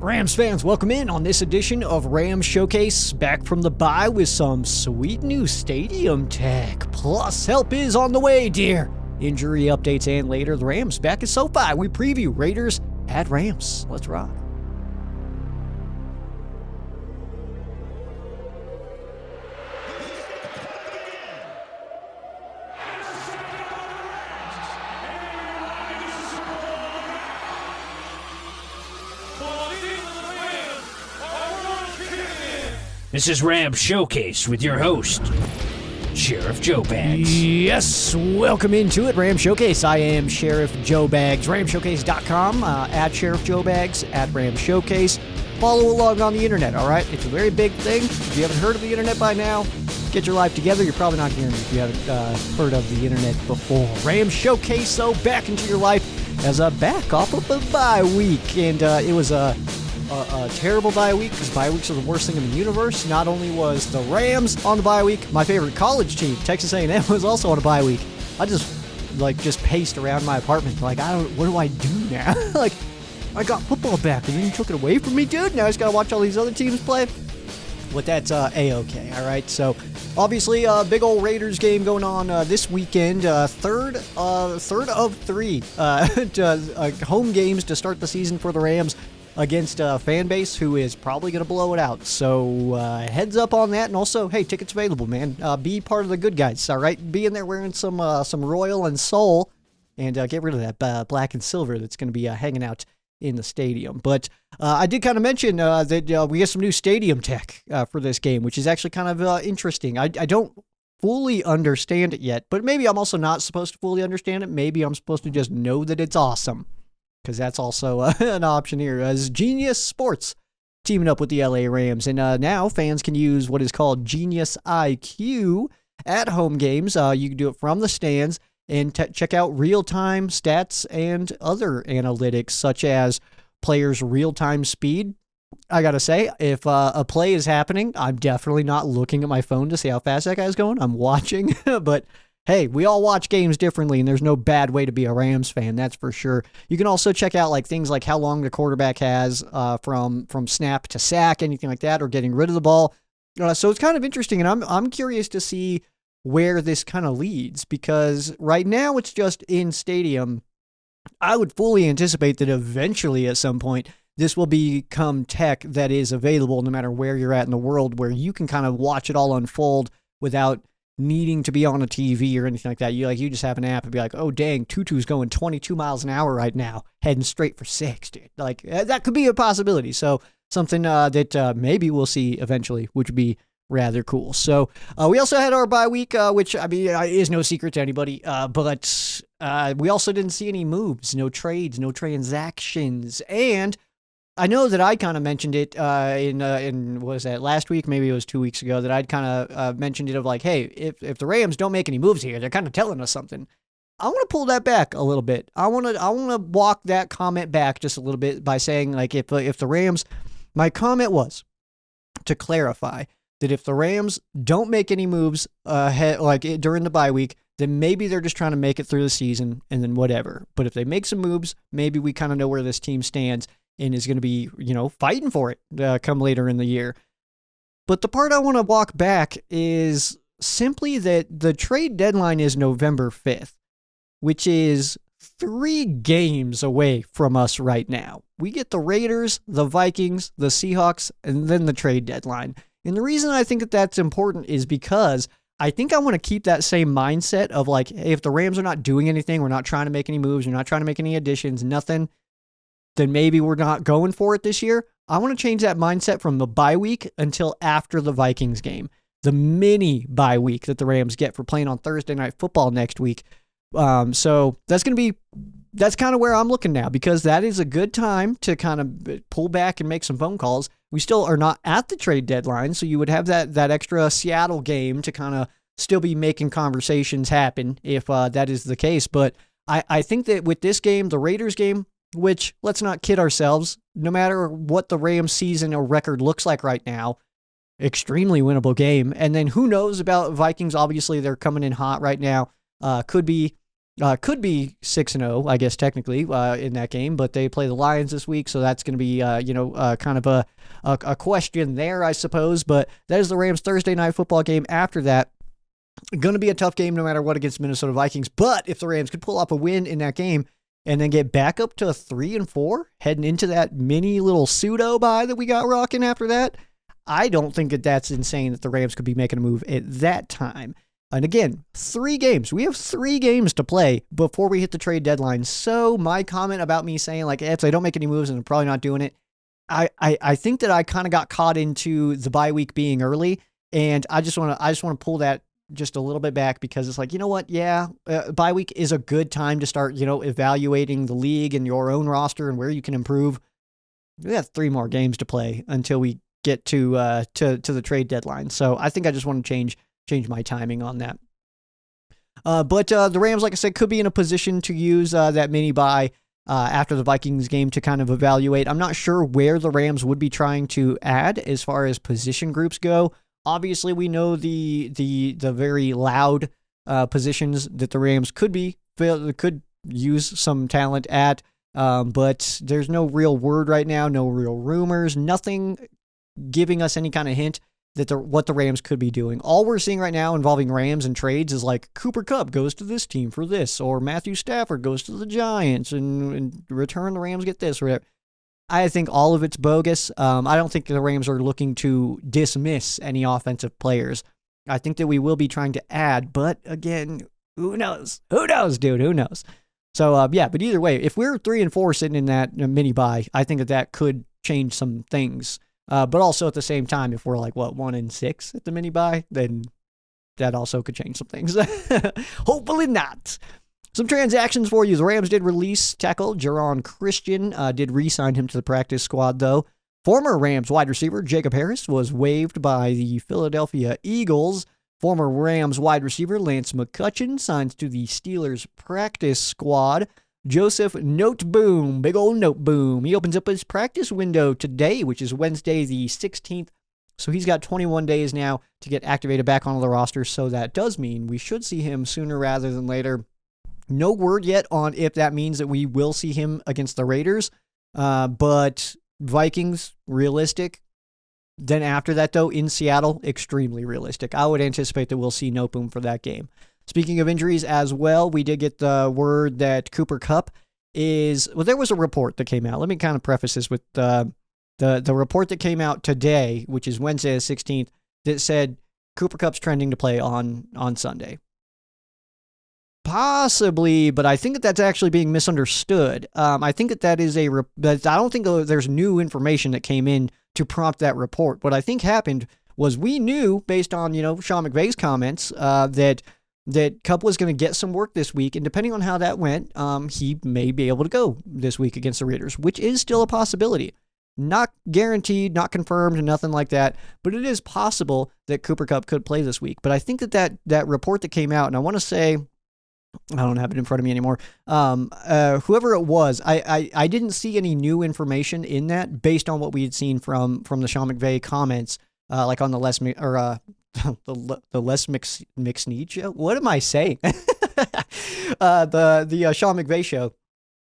Rams fans, welcome in on this edition of Rams Showcase, back from the bye with some sweet new stadium tech. Plus, help is on the way, dear. Injury updates, and later, the Rams back at SoFi. We preview Raiders at Rams. Let's rock. This is Rams Showcase with your host, Sheriff Joe Bags. Yes, welcome into it, Rams Showcase. I am Sheriff Joe Bags. RamShowcase.com, at Sheriff Joe Bags, at Rams Showcase. Follow along on the internet, all right? It's a very big thing. If you haven't heard of the internet by now, get your life together. You're probably not hearing it if you haven't heard of the internet before. Rams Showcase, so back into your life as a back off of a bye week. And it was a terrible bye week because bye weeks are the worst thing in the universe. Not only was the Rams on the bye week, my favorite college team, Texas A&M, was also on a bye week. I just paced around my apartment like, what do I do now? Like, I got football back and then you took it away from me, dude. Now I just gotta watch all these other teams play. But that's A-okay, all right? So, obviously, big old Raiders game going on this weekend. Third of three home games to start the season for the Rams against a fan base who is probably going to blow it out. So, heads up on that. And also, hey, tickets available, man. Be part of the good guys, all right? Be in there wearing some Royal and Soul and get rid of that black and silver that's going to be hanging out in the stadium. But I did kind of mention that we get some new stadium tech for this game, which is actually kind of interesting. I don't fully understand it yet, but maybe I'm also not supposed to fully understand it. Maybe I'm supposed to just know that it's awesome, because that's also an option here. As Genius Sports teaming up with the LA Rams, and now fans can use what is called Genius IQ at home games. You can do it from the stands and check out real-time stats and other analytics, such as players' real-time speed. I gotta say, if a play is happening, I'm definitely not looking at my phone to see how fast that guy's going. I'm watching, but hey, we all watch games differently, and there's no bad way to be a Rams fan, that's for sure. You can also check out like things like how long the quarterback has from snap to sack, anything like that, or getting rid of the ball. So it's kind of interesting, and I'm curious to see where this kind of leads, because right now it's just in stadium. I would fully anticipate that eventually at some point this will become tech that is available no matter where you're at in the world, where you can kind of watch it all unfold without needing to be on a TV or anything like that. You just have an app and be like, oh dang, Tutu's going 22 miles an hour right now, heading straight for 6, dude. Like, that could be a possibility. So something that maybe we'll see eventually, which would be rather cool. So we also had our bye week, which is no secret to anybody. But we also didn't see any moves, no trades, no transactions, and I know that I kind of mentioned it in what was that, last week? Maybe it was 2 weeks ago, that I'd kind of mentioned it of like, hey, if the Rams don't make any moves here, they're kind of telling us something. I want to pull that back a little bit. I want to walk that comment back just a little bit by saying, like, if the Rams, my comment was to clarify that if the Rams don't make any moves during the bye week, then maybe they're just trying to make it through the season and then whatever. But if they make some moves, maybe we kind of know where this team stands and is going to be, fighting for it come later in the year. But the part I want to walk back is simply that the trade deadline is November 5th, which is 3 games away from us right now. We get the Raiders, the Vikings, the Seahawks, and then the trade deadline. And the reason I think that that's important is because I think I want to keep that same mindset of like, hey, if the Rams are not doing anything, we're not trying to make any moves, we're not trying to make any additions, nothing, then maybe we're not going for it this year. I want to change that mindset from the bye week until after the Vikings game, the mini bye week that the Rams get for playing on Thursday Night Football next week. So that's kind of where I'm looking now, because that is a good time to kind of pull back and make some phone calls. We still are not at the trade deadline, so you would have that extra Seattle game to kind of still be making conversations happen if that is the case. But I think that with this game, the Raiders game, which, let's not kid ourselves, no matter what the Rams season or record looks like right now, extremely winnable game. And then who knows about Vikings? Obviously, they're coming in hot right now. Could be Could be 6-0, I guess technically, in that game, but they play the Lions this week, so that's going to be kind of a question there, I suppose. But that is the Rams Thursday night football game. After that, going to be a tough game no matter what against Minnesota Vikings. But if the Rams could pull off a win in that game and then get back up to 3-4, heading into that mini little pseudo bye that we got rocking after that, I don't think that that's insane that the Rams could be making a move at that time. And again, 3 games. We have 3 games to play before we hit the trade deadline. So my comment about me saying, like, if they don't make any moves and they're probably not doing it, I think that I kind of got caught into the bye week being early. And I just want to pull that just a little bit back, because it's like, you know what? Yeah, bye week is a good time to start, evaluating the league and your own roster and where you can improve. We have 3 more games to play until we get to the trade deadline. So I think I just want to change my timing on that. But the Rams, like I said, could be in a position to use that mini bye after the Vikings game to kind of evaluate. I'm not sure where the Rams would be trying to add as far as position groups go. Obviously, we know the very loud positions that the Rams could use some talent at, but there's no real word right now, no real rumors, nothing giving us any kind of hint that what the Rams could be doing. All we're seeing right now involving Rams and trades is like Cooper Kupp goes to this team for this, or Matthew Stafford goes to the Giants and in return the Rams get this or whatever. I think all of it's bogus. I don't think the Rams are looking to dismiss any offensive players. I think that we will be trying to add, but again, who knows? Who knows, dude? Who knows? So, but either way, if we're 3-4 sitting in that mini bye, I think that could change some things. But also at the same time, if we're like, 1-6 at the mini bye, then that also could change some things. Hopefully not. Some transactions for you. The Rams did release tackle Jaron Christian, did re-sign him to the practice squad, though. Former Rams wide receiver Jacob Harris was waived by the Philadelphia Eagles. Former Rams wide receiver Lance McCutcheon signs to the Steelers practice squad. Joseph Noteboom, big old Noteboom. He opens up his practice window today, which is Wednesday the 16th. So he's got 21 days now to get activated back onto the roster. So that does mean we should see him sooner rather than later. No word yet on if that means that we will see him against the Raiders. But Vikings, realistic. Then after that, though, in Seattle, extremely realistic. I would anticipate that we'll see Noteboom for that game. Speaking of injuries as well, we did get the word that Cooper Kupp there was a report that came out. Let me kind of preface this with the report that came out today, which is Wednesday the 16th, that said Cooper Kupp's trending to play on Sunday. Possibly, but I think that's actually being misunderstood. I think that is I don't think there's new information that came in to prompt that report. What I think happened was we knew, based on, Sean McVay's comments, that Kupp was going to get some work this week, and depending on how that went, he may be able to go this week against the Raiders, which is still a possibility. Not guaranteed, not confirmed, nothing like that, but it is possible that Cooper Kupp could play this week. But I think that report that came out, and I want to say, I don't have it in front of me anymore, whoever it was, I didn't see any new information in that based on what we had seen from the Sean McVay comments, like on the Les McSnead show. What am I saying? the Sean McVay show.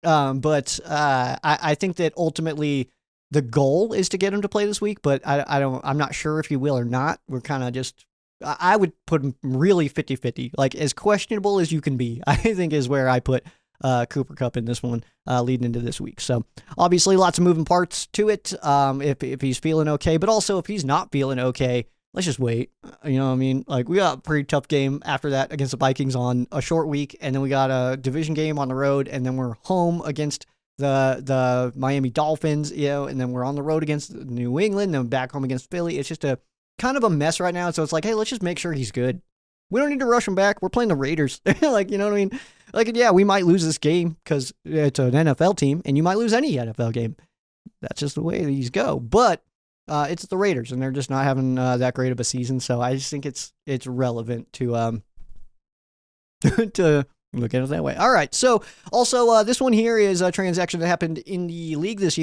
But I think that ultimately the goal is to get him to play this week, but I'm not sure if he will or not. We're kind of just, I would put him really 50-50, like as questionable as you can be, I think is where I put Cooper Kupp in this one leading into this week. So obviously lots of moving parts to it. If he's feeling okay, but also if he's not feeling okay, let's just wait. You know what I mean? Like, we got a pretty tough game after that against the Vikings on a short week, and then we got a division game on the road, and then we're home against the Miami Dolphins, and then we're on the road against New England, then back home against Philly. It's just a kind of a mess right now. So it's like, hey, let's just make sure he's good. We don't need to rush him back. We're playing the Raiders. Like, you know what I mean? Like, yeah, we might lose this game because it's an NFL team, and you might lose any NFL game. That's just the way these go. But it's the Raiders, and they're just not having that great of a season. So I just think it's relevant to to look at it that way. All right. So also this one here is a transaction that happened in the league this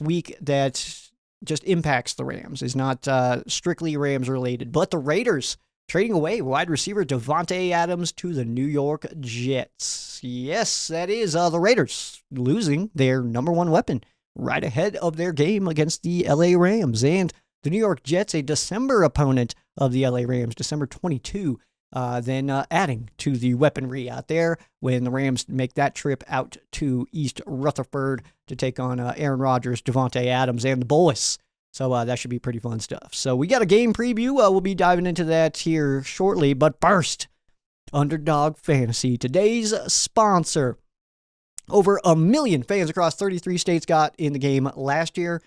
week that just impacts the Rams. Is not strictly Rams related, but the Raiders trading away wide receiver Davante Adams to the New York Jets. Yes, that is the Raiders losing their number one weapon right ahead of their game against the LA Rams. And the New York Jets, a December opponent of the LA Rams, December 22, then adding to the weaponry out there when the Rams make that trip out to East Rutherford to take on Aaron Rodgers, Davante Adams, and the boys. So that should be pretty fun stuff. So we got a game preview. We'll be diving into that here shortly. But first, Underdog Fantasy, today's sponsor. Over 1 million fans across 33 states got in the game last year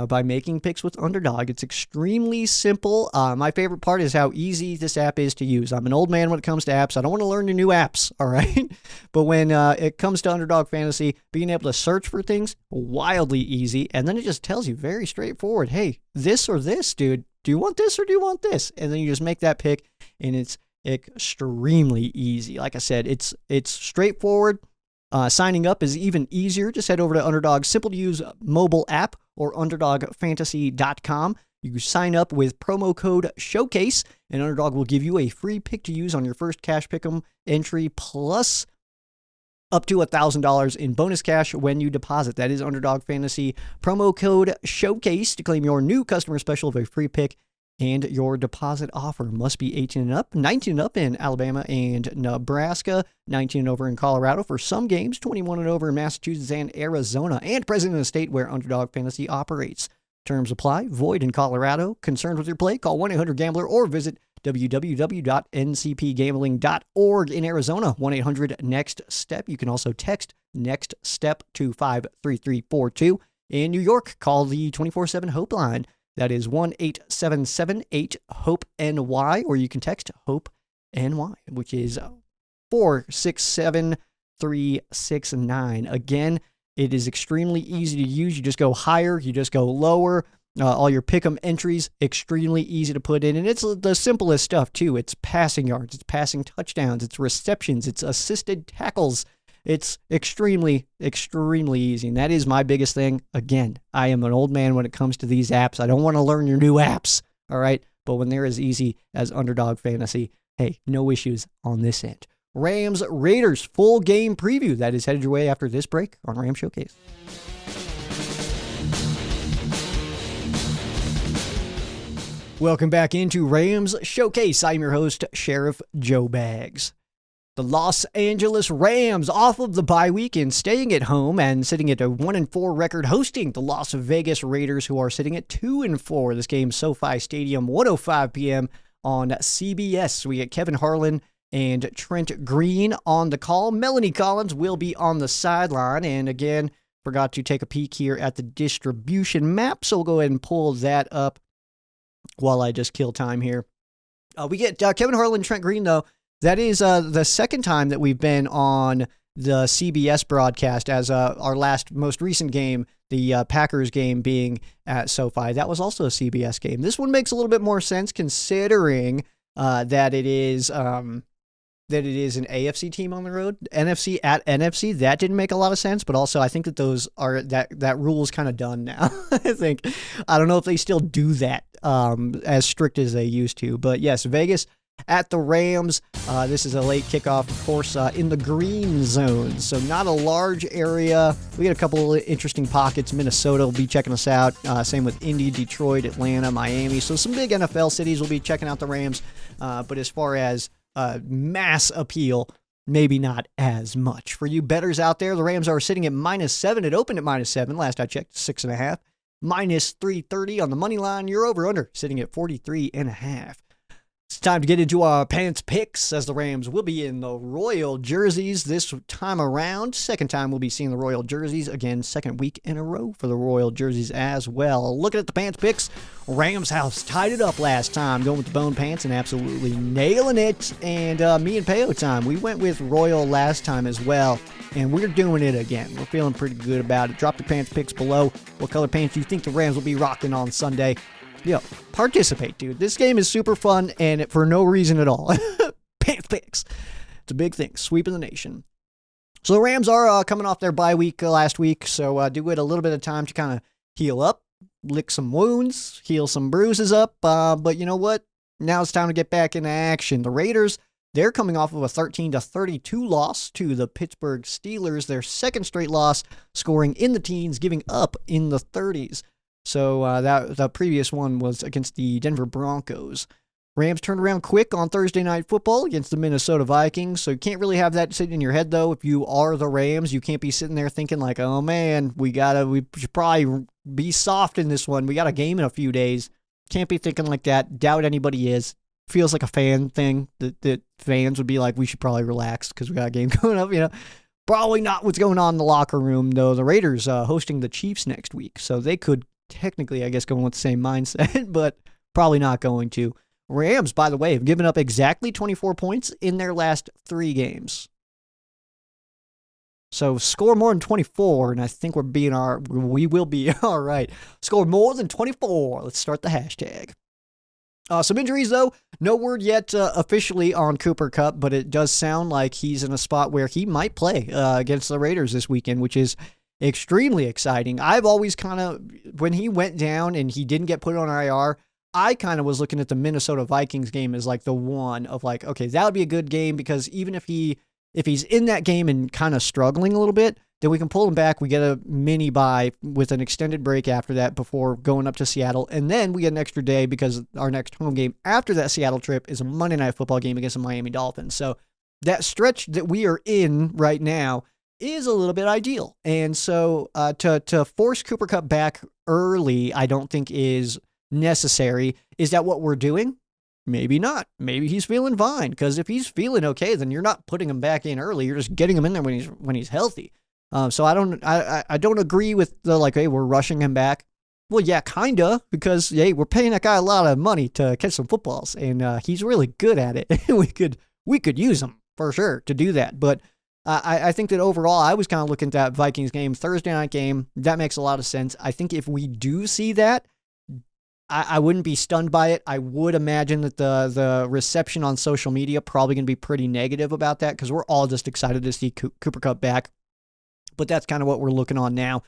by making picks with Underdog. It's extremely simple. My favorite part is how easy this app is to use. I'm an old man when it comes to apps. I don't want to learn the new apps, all right? But when it comes to Underdog Fantasy, being able to search for things, wildly easy. And then it just tells you very straightforward, hey, this or this, dude. Do you want this or do you want this? And then you just make that pick, and it's extremely easy. Like I said, it's straightforward. Signing up is even easier. Just head over to Underdog's simple-to-use mobile app or UnderdogFantasy.com. You sign up with promo code SHOWCASE, and Underdog will give you a free pick to use on your first Cash Pick'em entry, plus up to $1,000 in bonus cash when you deposit. That is Underdog Fantasy. Promo code SHOWCASE to claim your new customer special of a free pick. And your deposit offer must be 18 and up, 19 and up in Alabama and Nebraska, 19 and over in Colorado for some games, 21 and over in Massachusetts and Arizona, and present in the state where Underdog Fantasy operates. Terms apply. Void in Colorado. Concerned with your play? Call 1-800-GAMBLER or visit www.ncpgambling.org in Arizona, 1-800-NEXT-STEP. You can also text NEXT STEP to 53342. In New York, call the 24/7 Hope line. That is 1-877-8-HOPE-NY, or you can text HOPE-NY, which is 467369. Again, it is extremely easy to use. You just go higher, you just go lower. All your pick'em entries, extremely easy to put in. And it's the simplest stuff, too. It's passing yards, it's passing touchdowns, it's receptions, it's assisted tackles. It's extremely, extremely easy. And that is my biggest thing. Again, I am an old man when it comes to these apps. I don't want to learn your new apps, all right? But when they're as easy as Underdog Fantasy, hey, no issues on this end. Rams Raiders full game preview. That is headed your way after this break on Ram Showcase. Welcome back into Rams Showcase. I'm your host, Sheriff Joe Baggs. The Los Angeles Rams off of the bye week and staying at home and sitting at a 1-4 record, hosting the Las Vegas Raiders, who are sitting at 2-4. This game, SoFi Stadium, 1:05 p.m. on CBS. We get Kevin Harlan and Trent Green on the call. Melanie Collins will be on the sideline. And again, forgot to take a peek here at the distribution map, so we'll go ahead and pull that up while I just kill time here. We get Kevin Harlan and Trent Green, though. That is the second time that we've been on the CBS broadcast, as our most recent game, the Packers game, being at SoFi. That was also a CBS game. This one makes a little bit more sense considering that it is an AFC team on the road. NFC at NFC, that didn't make a lot of sense, but also I think that that rule is kind of done now. I don't know if they still do that as strict as they used to, but yes, Vegas at the Rams. This is a late kickoff, of course, in the green zone, so not a large area. We got a couple of interesting pockets. Minnesota will be checking us out. Same with Indy, Detroit, Atlanta, Miami. So some big NFL cities will be checking out the Rams. But as far as mass appeal, maybe not as much. For you bettors out there, the Rams are sitting at -7. It opened at -7. Last I checked, 6.5. -330 on the money line. Your over-under sitting at 43.5. It's time to get into our pants picks, as the Rams will be in the royal jerseys this time around. Second time we'll be seeing the royal jerseys. Again, second week in a row for the royal jerseys as well. Looking at the pants picks, Rams house tied it up last time, going with the bone pants and absolutely nailing it. And me and Peo time, we went with royal last time as well, and we're doing it again. We're feeling pretty good about it. Drop your pants picks below. What color pants do you think the Rams will be rocking on Sunday? Yo, participate, dude. This game is super fun, and for no reason at all. Pants picks. It's a big thing. Sweeping the nation. So the Rams are coming off their bye week last week, so do it a little bit of time to kind of heal up, lick some wounds, heal some bruises up. But you know what? Now it's time to get back into action. The Raiders, they're coming off of a 13-32 loss to the Pittsburgh Steelers, their second straight loss, scoring in the teens, giving up in the 30s. So the previous one was against the Denver Broncos. Rams turned around quick on Thursday Night Football against the Minnesota Vikings, so you can't really have that sitting in your head, though. If you are the Rams, you can't be sitting there thinking like, oh man, we should probably be soft in this one. We got a game in a few days. Can't be thinking like that. Doubt anybody is. Feels like a fan thing that fans would be like, we should probably relax because we got a game coming up, Probably not what's going on in the locker room, though. The Raiders hosting the Chiefs next week, so they could technically, I guess, go with the same mindset, but probably not going to. Rams, by the way, have given up exactly 24 points in their last 3 games. So score more than 24, and I think we will be all right. Score more than 24. Let's start the hashtag. Some injuries, though. No word yet officially on Cooper Kupp, but it does sound like he's in a spot where he might play against the Raiders this weekend, which is extremely exciting. I've always when he went down and he didn't get put on IR, I kind of was looking at the Minnesota Vikings game as like the one of like, okay, that would be a good game because even if he's in that game and kind of struggling a little bit, then we can pull him back. We get a mini bye with an extended break after that before going up to Seattle. And then we get an extra day because our next home game after that Seattle trip is a Monday Night Football game against the Miami Dolphins. So that stretch that we are in right now is a little bit ideal. And so to force Cooper Kupp back early, I don't think is necessary. Is that what we're doing? Maybe not. Maybe he's feeling fine. Because if he's feeling okay, then you're not putting him back in early. You're just getting him in there when he's healthy. So I don't agree with the like, hey, we're rushing him back. Well, yeah, kinda, because hey, we're paying that guy a lot of money to catch some footballs, and he's really good at it. we could use him for sure to do that. But I think that overall, I was kind of looking at that Vikings game, Thursday night game. That makes a lot of sense. I think if we do see that, I wouldn't be stunned by it. I would imagine that the reception on social media probably going to be pretty negative about that because we're all just excited to see Cooper Kupp back. But that's kind of what we're looking on now.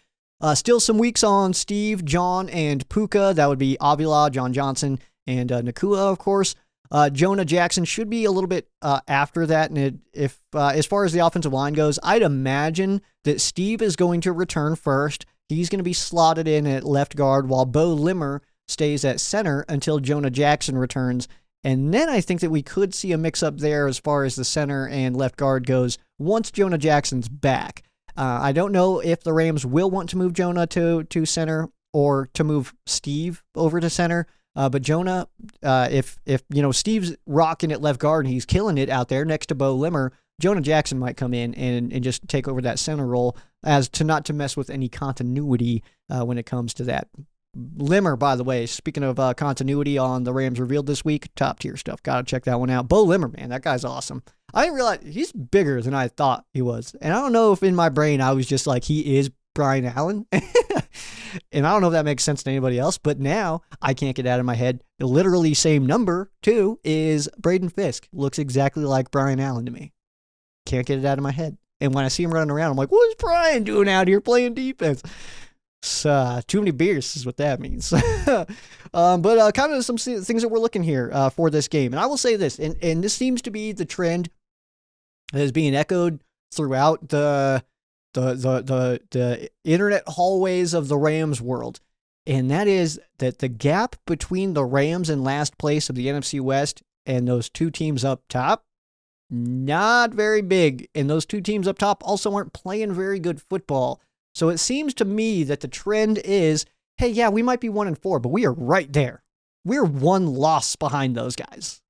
Still some weeks on Steve, John, and Puka. That would be Avila, John Johnson, and Nakua, of course. Jonah Jackson should be a little bit after that. And if as far as the offensive line goes, I'd imagine that Steve is going to return first. He's going to be slotted in at left guard while Bo Limmer stays at center until Jonah Jackson returns. And then I think that we could see a mix-up there as far as the center and left guard goes once Jonah Jackson's back. I don't know if the Rams will want to move Jonah to center or to move Steve over to center. But Jonah, if Steve's rocking at left guard and he's killing it out there next to Bo Limmer, Jonah Jackson might come in and just take over that center role as to not to mess with any continuity when it comes to that. Limmer, by the way, speaking of continuity on the Rams revealed this week, top tier stuff. Gotta check that one out. Bo Limmer, man, that guy's awesome. I didn't realize he's bigger than I thought he was. And I don't know if in my brain I was just like, he is Brian Allen. And I don't know if that makes sense to anybody else, but now I can't get out of my head. The literally same number, too, is Braden Fisk. Looks exactly like Brian Allen to me. Can't get it out of my head. And when I see him running around, I'm like, what is Brian doing out here playing defense? Too many beers is what that means. But kind of some things that we're looking here for this game. And I will say this, and this seems to be the trend that is being echoed throughout the internet hallways of the Rams world. And that is that the gap between the Rams in last place of the NFC West and those two teams up top, not very big. And those two teams up top also aren't playing very good football. So it seems to me that the trend is, hey, yeah, we might be 1-4, but we are right there. We're one loss behind those guys.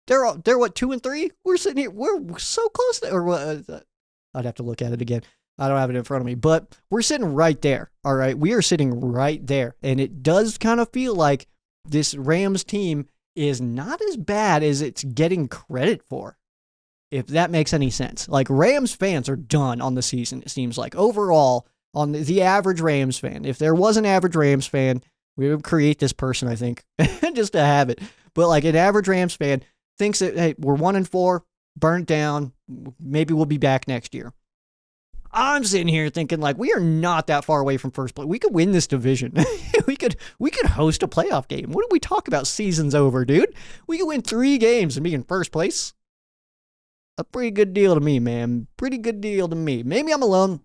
They're what, 2-3? We're sitting here. We're so close to, I'd have to look at it again. I don't have it in front of me, but we're sitting right there. All right. We are sitting right there. And it does kind of feel like this Rams team is not as bad as it's getting credit for. If that makes any sense. Like, Rams fans are done on the season, it seems like. Overall, on the average Rams fan. If there was an average Rams fan, we would create this person, I think, just to have it. But like an average Rams fan thinks that, hey, we're 1-4, burn it down, maybe we'll be back next year. I'm sitting here thinking like we are not that far away from first place. We could win this division. we could host a playoff game. What do we talk about? Season's over, dude. We could win 3 games and be in first place. A pretty good deal to me, man. Pretty good deal to me. Maybe I'm alone,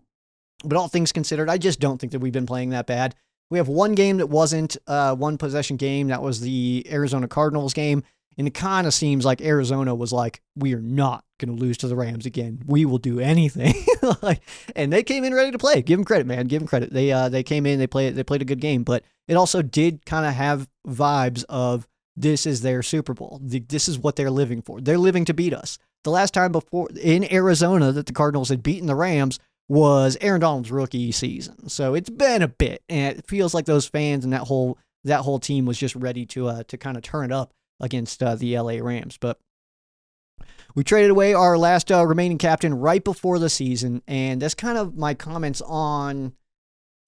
but all things considered, I just don't think that we've been playing that bad. We have one game that wasn't one possession game. That was the Arizona Cardinals game. And it kind of seems like Arizona was like, we are not going to lose to the Rams again. We will do anything. And they came in ready to play. Give them credit, man. Give them credit. They came in, they played a good game, but it also did kind of have vibes of this is their Super Bowl. This is what they're living for. They're living to beat us. The last time before in Arizona that the Cardinals had beaten the Rams was Aaron Donald's rookie season. So it's been a bit, and it feels like those fans and that whole team was just ready to kind of turn it up against the LA Rams. But we traded away our last remaining captain right before the season, and that's kind of my comments on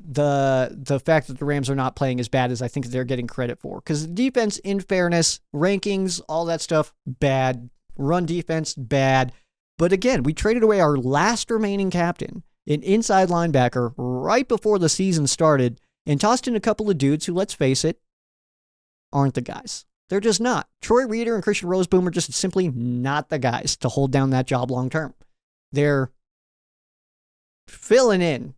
the fact that the Rams are not playing as bad as I think they're getting credit for. Because defense, in fairness, rankings, all that stuff, bad. Run defense, bad. But again, we traded away our last remaining captain, an inside linebacker, right before the season started, and tossed in a couple of dudes who, let's face it, aren't the guys. They're just not. Troy Reeder and Christian Roseboom are just simply not the guys to hold down that job long term. They're filling in.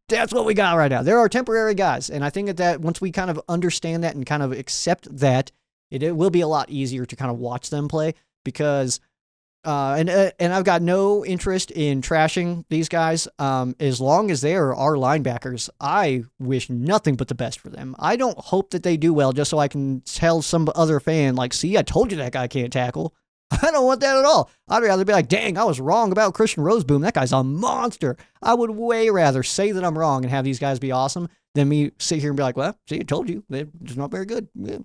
That's what we got right now. There are temporary guys, and I think that once we kind of understand that and kind of accept that, it will be a lot easier to kind of watch them play because, and I've got no interest in trashing these guys. As long as they are our linebackers, I wish nothing but the best for them. I don't hope that they do well just so I can tell some other fan, like, see, I told you that guy can't tackle. I don't want that at all. I'd rather be like, dang, I was wrong about Christian Roseboom. That guy's a monster. I would way rather say that I'm wrong and have these guys be awesome than me sit here and be like, well, see, I told you. They're just not very good. Yeah.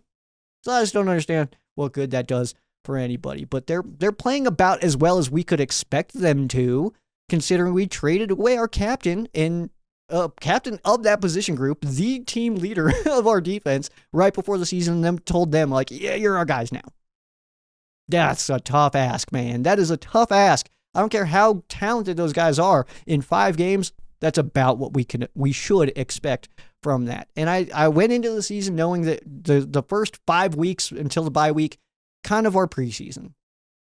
So I just don't understand what good that does for anybody. But they're playing about as well as we could expect them to, considering we traded away our captain and captain of that position group, the team leader of our defense, right before the season, and then told them, like, yeah, you're our guys now. That's a tough ask, man. That is a tough ask. I don't care how talented those guys are. In 5 games, that's about what we should expect from that. And I went into the season knowing that the first 5 weeks until the bye week, kind of our preseason.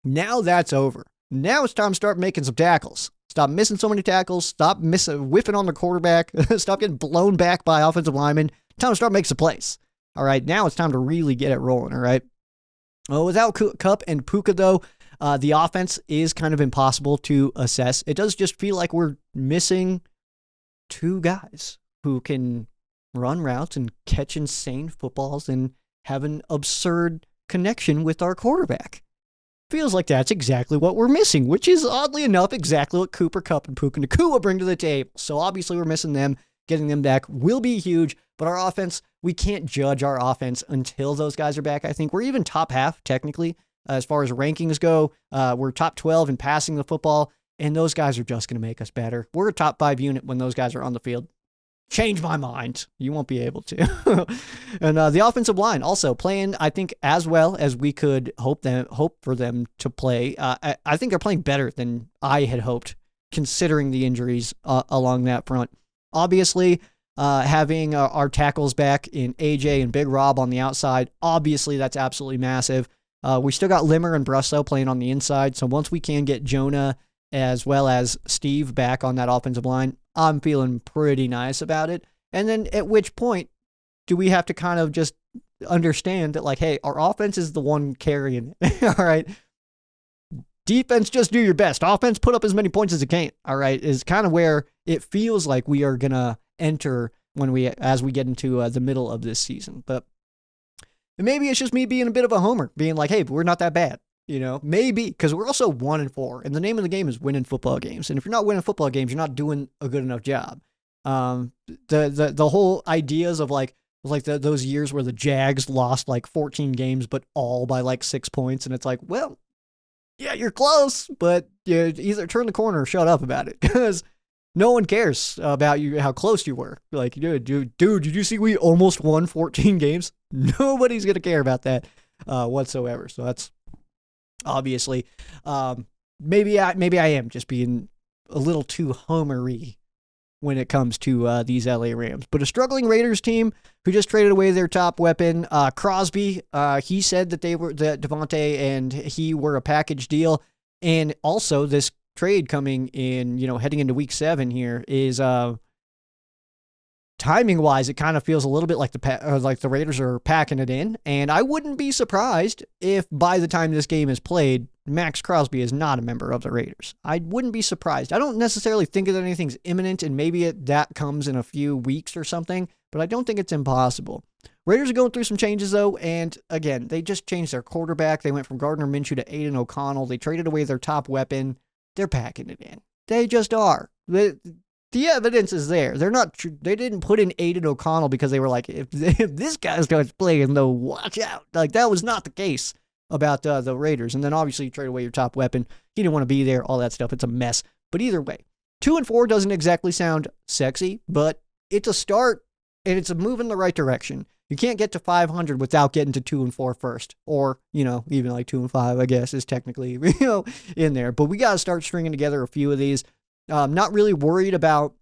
Now that's over. Now it's time to start making some tackles. Stop missing so many tackles. Stop whiffing on the quarterback. Stop getting blown back by offensive linemen. Time to start making some plays. All right, now it's time to really get it rolling, all right? Without Kupp and Puka, though, the offense is kind of impossible to assess. It does just feel like we're missing 2 guys who can run routes and catch insane footballs and have an absurd connection with our quarterback. Feels like that's exactly what we're missing, which is oddly enough exactly what Cooper Kupp and Puka Nacua bring to the table. So obviously we're missing them. Getting them back will be huge, but our offense, we can't judge our offense until those guys are back. I think we're even top half technically as far as rankings go. We're top 12 in passing the football, and those guys are just going to make us better. We're a top 5 unit when those guys are on the field. Change my mind. You won't be able to. And the offensive line also playing, I think, as well as we could hope for them to play. I think they're playing better than I had hoped, considering the injuries along that front. Obviously, having our tackles back in AJ and Big Rob on the outside, obviously that's absolutely massive. We still got Limmer and Brusso playing on the inside, so once we can get Jonah as well as Steve back on that offensive line, I'm feeling pretty nice about it. And then at which point do we have to kind of just understand that, like, hey, our offense is the one carrying it, all right? Defense, just do your best. Offense, put up as many points as it can, all right, is kind of where it feels like we are going to enter as we get into the middle of this season. But maybe it's just me being a bit of a homer, being like, hey, we're not that bad. You know, maybe, because we're also 1-4, and the name of the game is winning football games. And if you're not winning football games, you're not doing a good enough job. The whole ideas of like those years where the Jags lost like 14 games, but all by like 6 points, and it's like, well, yeah, you're close, but you either turn the corner or shut up about it, because no one cares about you, how close you were. Like, dude, did you see we almost won 14 games? Nobody's gonna care about that whatsoever. So that's. Obviously, maybe I am just being a little too homery when it comes to these LA Rams. But a struggling Raiders team who just traded away their top weapon, Crosby. He said that that Davante and he were a package deal. And also this trade coming in, heading into week 7 here is timing wise, it kind of feels a little bit like the Raiders are packing it in. And I wouldn't be surprised if by the time this game is played, Max Crosby is not a member of the Raiders. I wouldn't be surprised. I don't necessarily think that anything's imminent, and maybe that comes in a few weeks or something, but I don't think it's impossible. Raiders are going through some changes, though, and again, they just changed their quarterback. They went from Gardner Minshew to Aiden O'Connell. They traded away their top weapon. They're packing it in. They just are. The evidence is there. They didn't put in Aiden O'Connell because they were like, if this guy starts playing, though, watch out. Like, that was not the case about the Raiders. And then obviously you trade away your top weapon. He didn't want to be there, all that stuff. It's a mess. But either way, 2-4 doesn't exactly sound sexy, but it's a start and it's a move in the right direction. You can't get to 500 without getting to 2-4 first, or, even like 2-5, I guess, is technically, in there. But we got to start stringing together a few of these. Not really worried about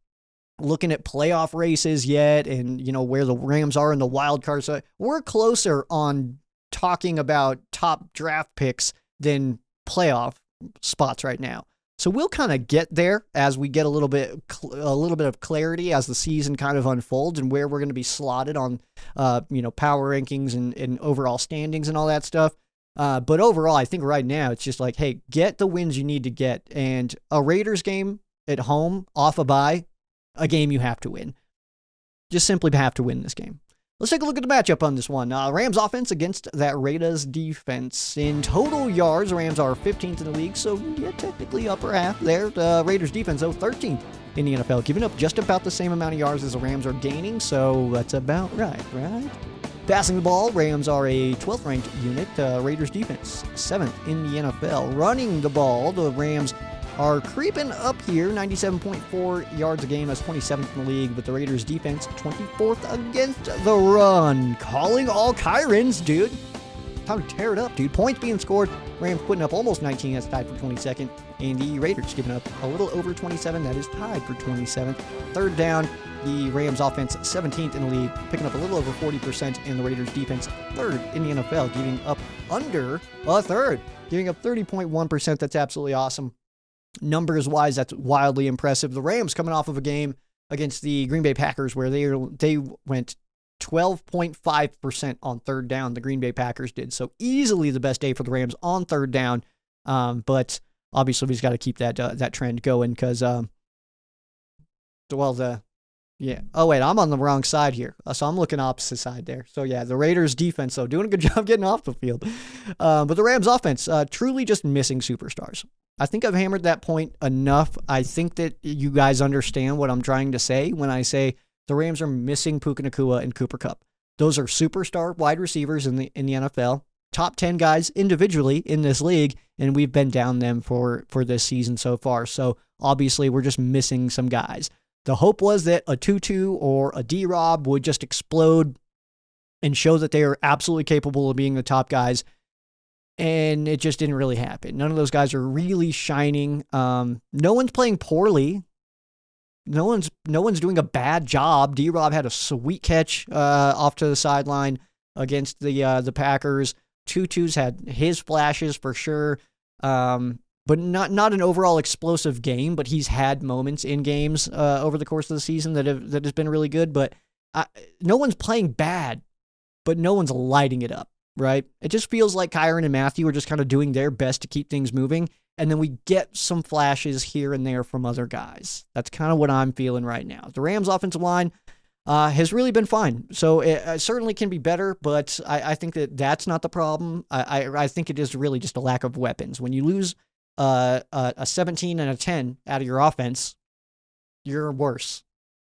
looking at playoff races yet and, where the Rams are in the wild card. So we're closer on talking about top draft picks than playoff spots right now. So we'll kind of get there as we get a little bit of clarity as the season kind of unfolds and where we're going to be slotted on, power rankings and overall standings and all that stuff. But overall, I think right now it's just like, hey, get the wins you need to get. And a Raiders game at home off a bye, a game you have to win. Just simply have to win this game. Let's take a look at the matchup on this one. Rams offense against that Raiders defense. In total yards, Rams are 15th in the league, so yeah, technically upper half there. The Raiders defense, though, 13th in the NFL, giving up just about the same amount of yards as the Rams are gaining, so that's about right? Passing the ball, Rams are a 12th ranked unit. Raiders defense, 7th in the NFL. Running the ball, the Rams are creeping up here, 97.4 yards a game, as 27th in the league, but the Raiders defense 24th against the run. Calling all Kyrens, dude. Time to tear it up, dude. Points being scored. Rams putting up almost 19, that's tied for 22nd. And the Raiders giving up a little over 27, that is tied for 27th. Third down, the Rams offense 17th in the league, picking up a little over 40%, and the Raiders defense 3rd in the NFL, giving up under a third, giving up 30.1%. That's absolutely awesome. Numbers wise, that's wildly impressive. The Rams coming off of a game against the Green Bay Packers where they went 12.5% on third down. The Green Bay Packers did. So easily the best day for the Rams on third down. But obviously we've got to keep that trend going because, Oh, wait, I'm on the wrong side here. So I'm looking opposite side there. So yeah, the Raiders defense, though, doing a good job getting off the field. But the Rams offense, truly just missing superstars. I think I've hammered that point enough. I think that you guys understand what I'm trying to say when I say the Rams are missing Puka Nacua and Cooper Kupp. Those are superstar wide receivers in the NFL, top 10 guys individually in this league, and we've been down them for this season so far. So obviously we're just missing some guys. The hope was that a Tutu or a D-Rob would just explode and show that they are absolutely capable of being the top guys. And it just didn't really happen. None of those guys are really shining. No one's playing poorly. No one's doing a bad job. D-Rob had a sweet catch off to the sideline against the Packers. Tutu's had his flashes for sure, but not an overall explosive game. But he's had moments in games over the course of the season that has been really good. But no one's playing bad, but no one's lighting it up. Right? It just feels like Kyron and Matthew are just kind of doing their best to keep things moving, and then we get some flashes here and there from other guys. That's kind of what I'm feeling right now. The Rams' offensive line has really been fine, so it certainly can be better, but I think that's not the problem. I think it is really just a lack of weapons. When you lose a 17 and a 10 out of your offense, you're worse.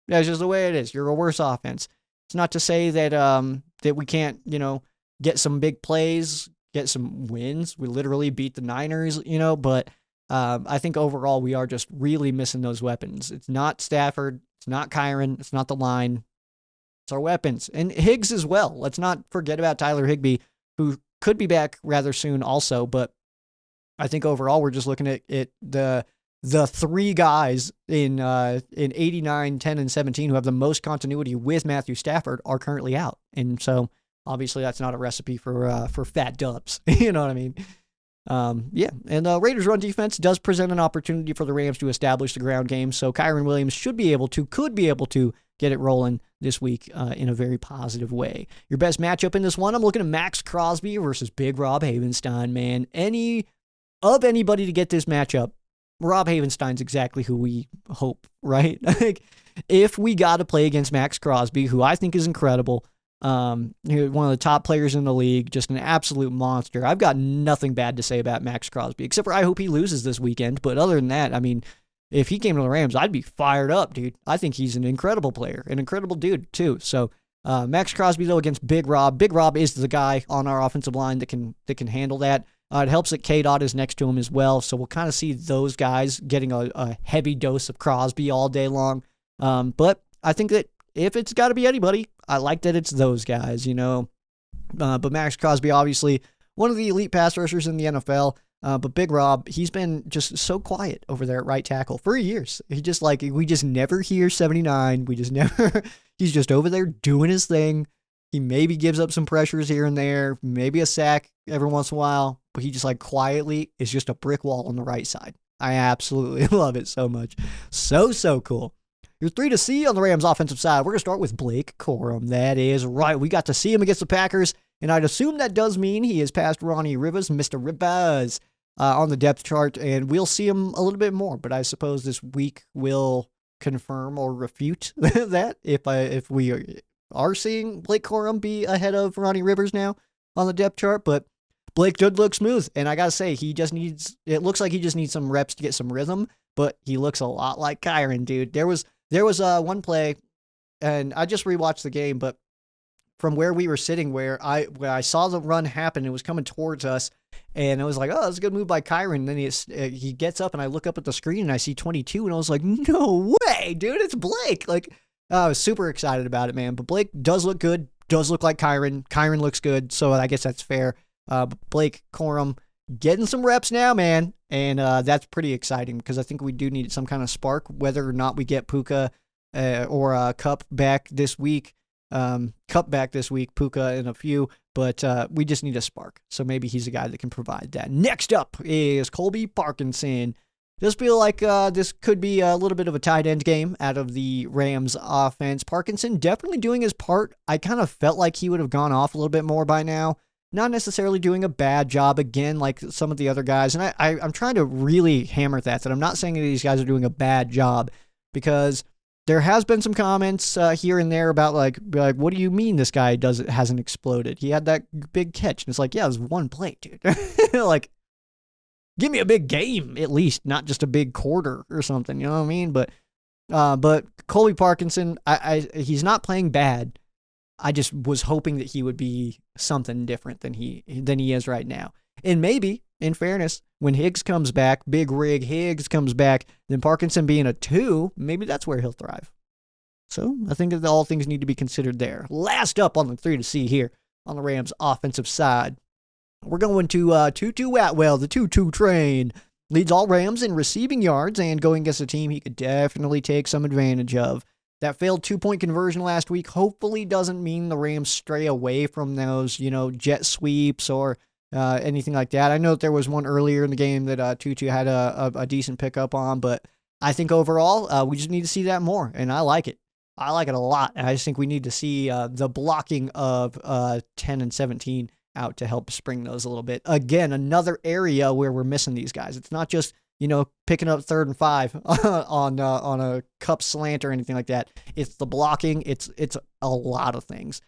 That's just the way it is. You're a worse offense. It's not to say that that we can't, get some big plays, get some wins. We literally beat the Niners, but I think overall we are just really missing those weapons. It's not Stafford. It's not Kyron. It's not the line. It's our weapons. And Higgs as well. Let's not forget about Tyler Higbee, who could be back rather soon also, but I think overall we're just looking at the the three guys in 89, 10, and 17 who have the most continuity with Matthew Stafford are currently out. And so obviously that's not a recipe for fat dubs. You know what I mean? And Raiders' run defense does present an opportunity for the Rams to establish the ground game. So Kyren Williams could be able to get it rolling this week in a very positive way. Your best matchup in this one, I'm looking at Max Crosby versus Big Rob Havenstein, man. Anybody to get this matchup, Rob Havenstein's exactly who we hope, right? Like, if we got to play against Max Crosby, who I think is incredible, one of the top players in the league, just an absolute monster. I've got nothing bad to say about Max Crosby, except for I hope he loses this weekend. But other than that, I mean, if he came to the Rams, I'd be fired up, dude. I think he's an incredible player, an incredible dude, too. So Max Crosby, though, against Big Rob. Big Rob is the guy on our offensive line that can handle that. It helps that K-Dot is next to him as well, so we'll kind of see those guys getting a heavy dose of Crosby all day long. But I think that if it's got to be anybody, I like that it's those guys, you know. But Max Crosby, obviously, one of the elite pass rushers in the NFL. But Big Rob, he's been just so quiet over there at right tackle for years. We just never hear 79. He's just over there doing his thing. He maybe gives up some pressures here and there, maybe a sack every once in a while, but he just quietly is just a brick wall on the right side. I absolutely love it so much. So cool. Your 3 to see on the Rams offensive side, we're going to start with Blake Corum. That is right. We got to see him against the Packers, and I'd assume that does mean he is past Ronnie Rivers, Mr. Rivers, on the depth chart, and we'll see him a little bit more, but I suppose this week will confirm or refute that if we are seeing Blake Corum be ahead of Ronnie Rivers now on the depth chart. But Blake did look smooth, and I gotta say, it looks like he just needs some reps to get some rhythm, but he looks a lot like Kyren, dude. There was one play, and I just rewatched the game, but from where we were sitting, where I saw the run happen, it was coming towards us, and I was like, oh, that's a good move by Kyren. And then he gets up, and I look up at the screen, and I see 22, and I was like, no way, dude, it's Blake. I was super excited about it, man. But Blake does look good, does look like Kyren. Kyren looks good, so I guess that's fair. But Blake Corum getting some reps now, man, and that's pretty exciting because I think we do need some kind of spark, whether or not we get Puka or Cup back this week. Puka in a few, but we just need a spark. So maybe he's a guy that can provide that. Next up is Colby Parkinson. Just feel like this could be a little bit of a tight end game out of the Rams offense. Parkinson definitely doing his part. I kind of felt like he would have gone off a little bit more by now. Not necessarily doing a bad job again like some of the other guys. And I'm trying to really hammer that I'm not saying that these guys are doing a bad job, because there has been some comments here and there about like, what do you mean this guy hasn't exploded? He had that big catch. And it's like, yeah, it was one play, dude. Like, give me a big game at least, not just a big quarter or something. You know what I mean? But Colby Parkinson, he's not playing bad. I just was hoping that he would be something different than he is right now. And maybe, in fairness, when Higgs comes back, Big Rig Higgs comes back, then Parkinson being a 2, maybe that's where he'll thrive. So I think that all things need to be considered there. Last up on the 3 to see here on the Rams offensive side, we're going to Tutu Atwell, the 2-2 train. Leads all Rams in receiving yards and going against a team he could definitely take some advantage of. That failed 2-point conversion last week hopefully doesn't mean the Rams stray away from those, jet sweeps or anything like that. I know that there was one earlier in the game that Tutu had a decent pickup on, but I think overall we just need to see that more, and I like it. I like it a lot. I just think we need to see the blocking of 10 and 17 out to help spring those a little bit. Again, another area where we're missing these guys. It's not just picking up 3rd and 5 on a cup slant or anything like that. It's the blocking. It's a lot of things.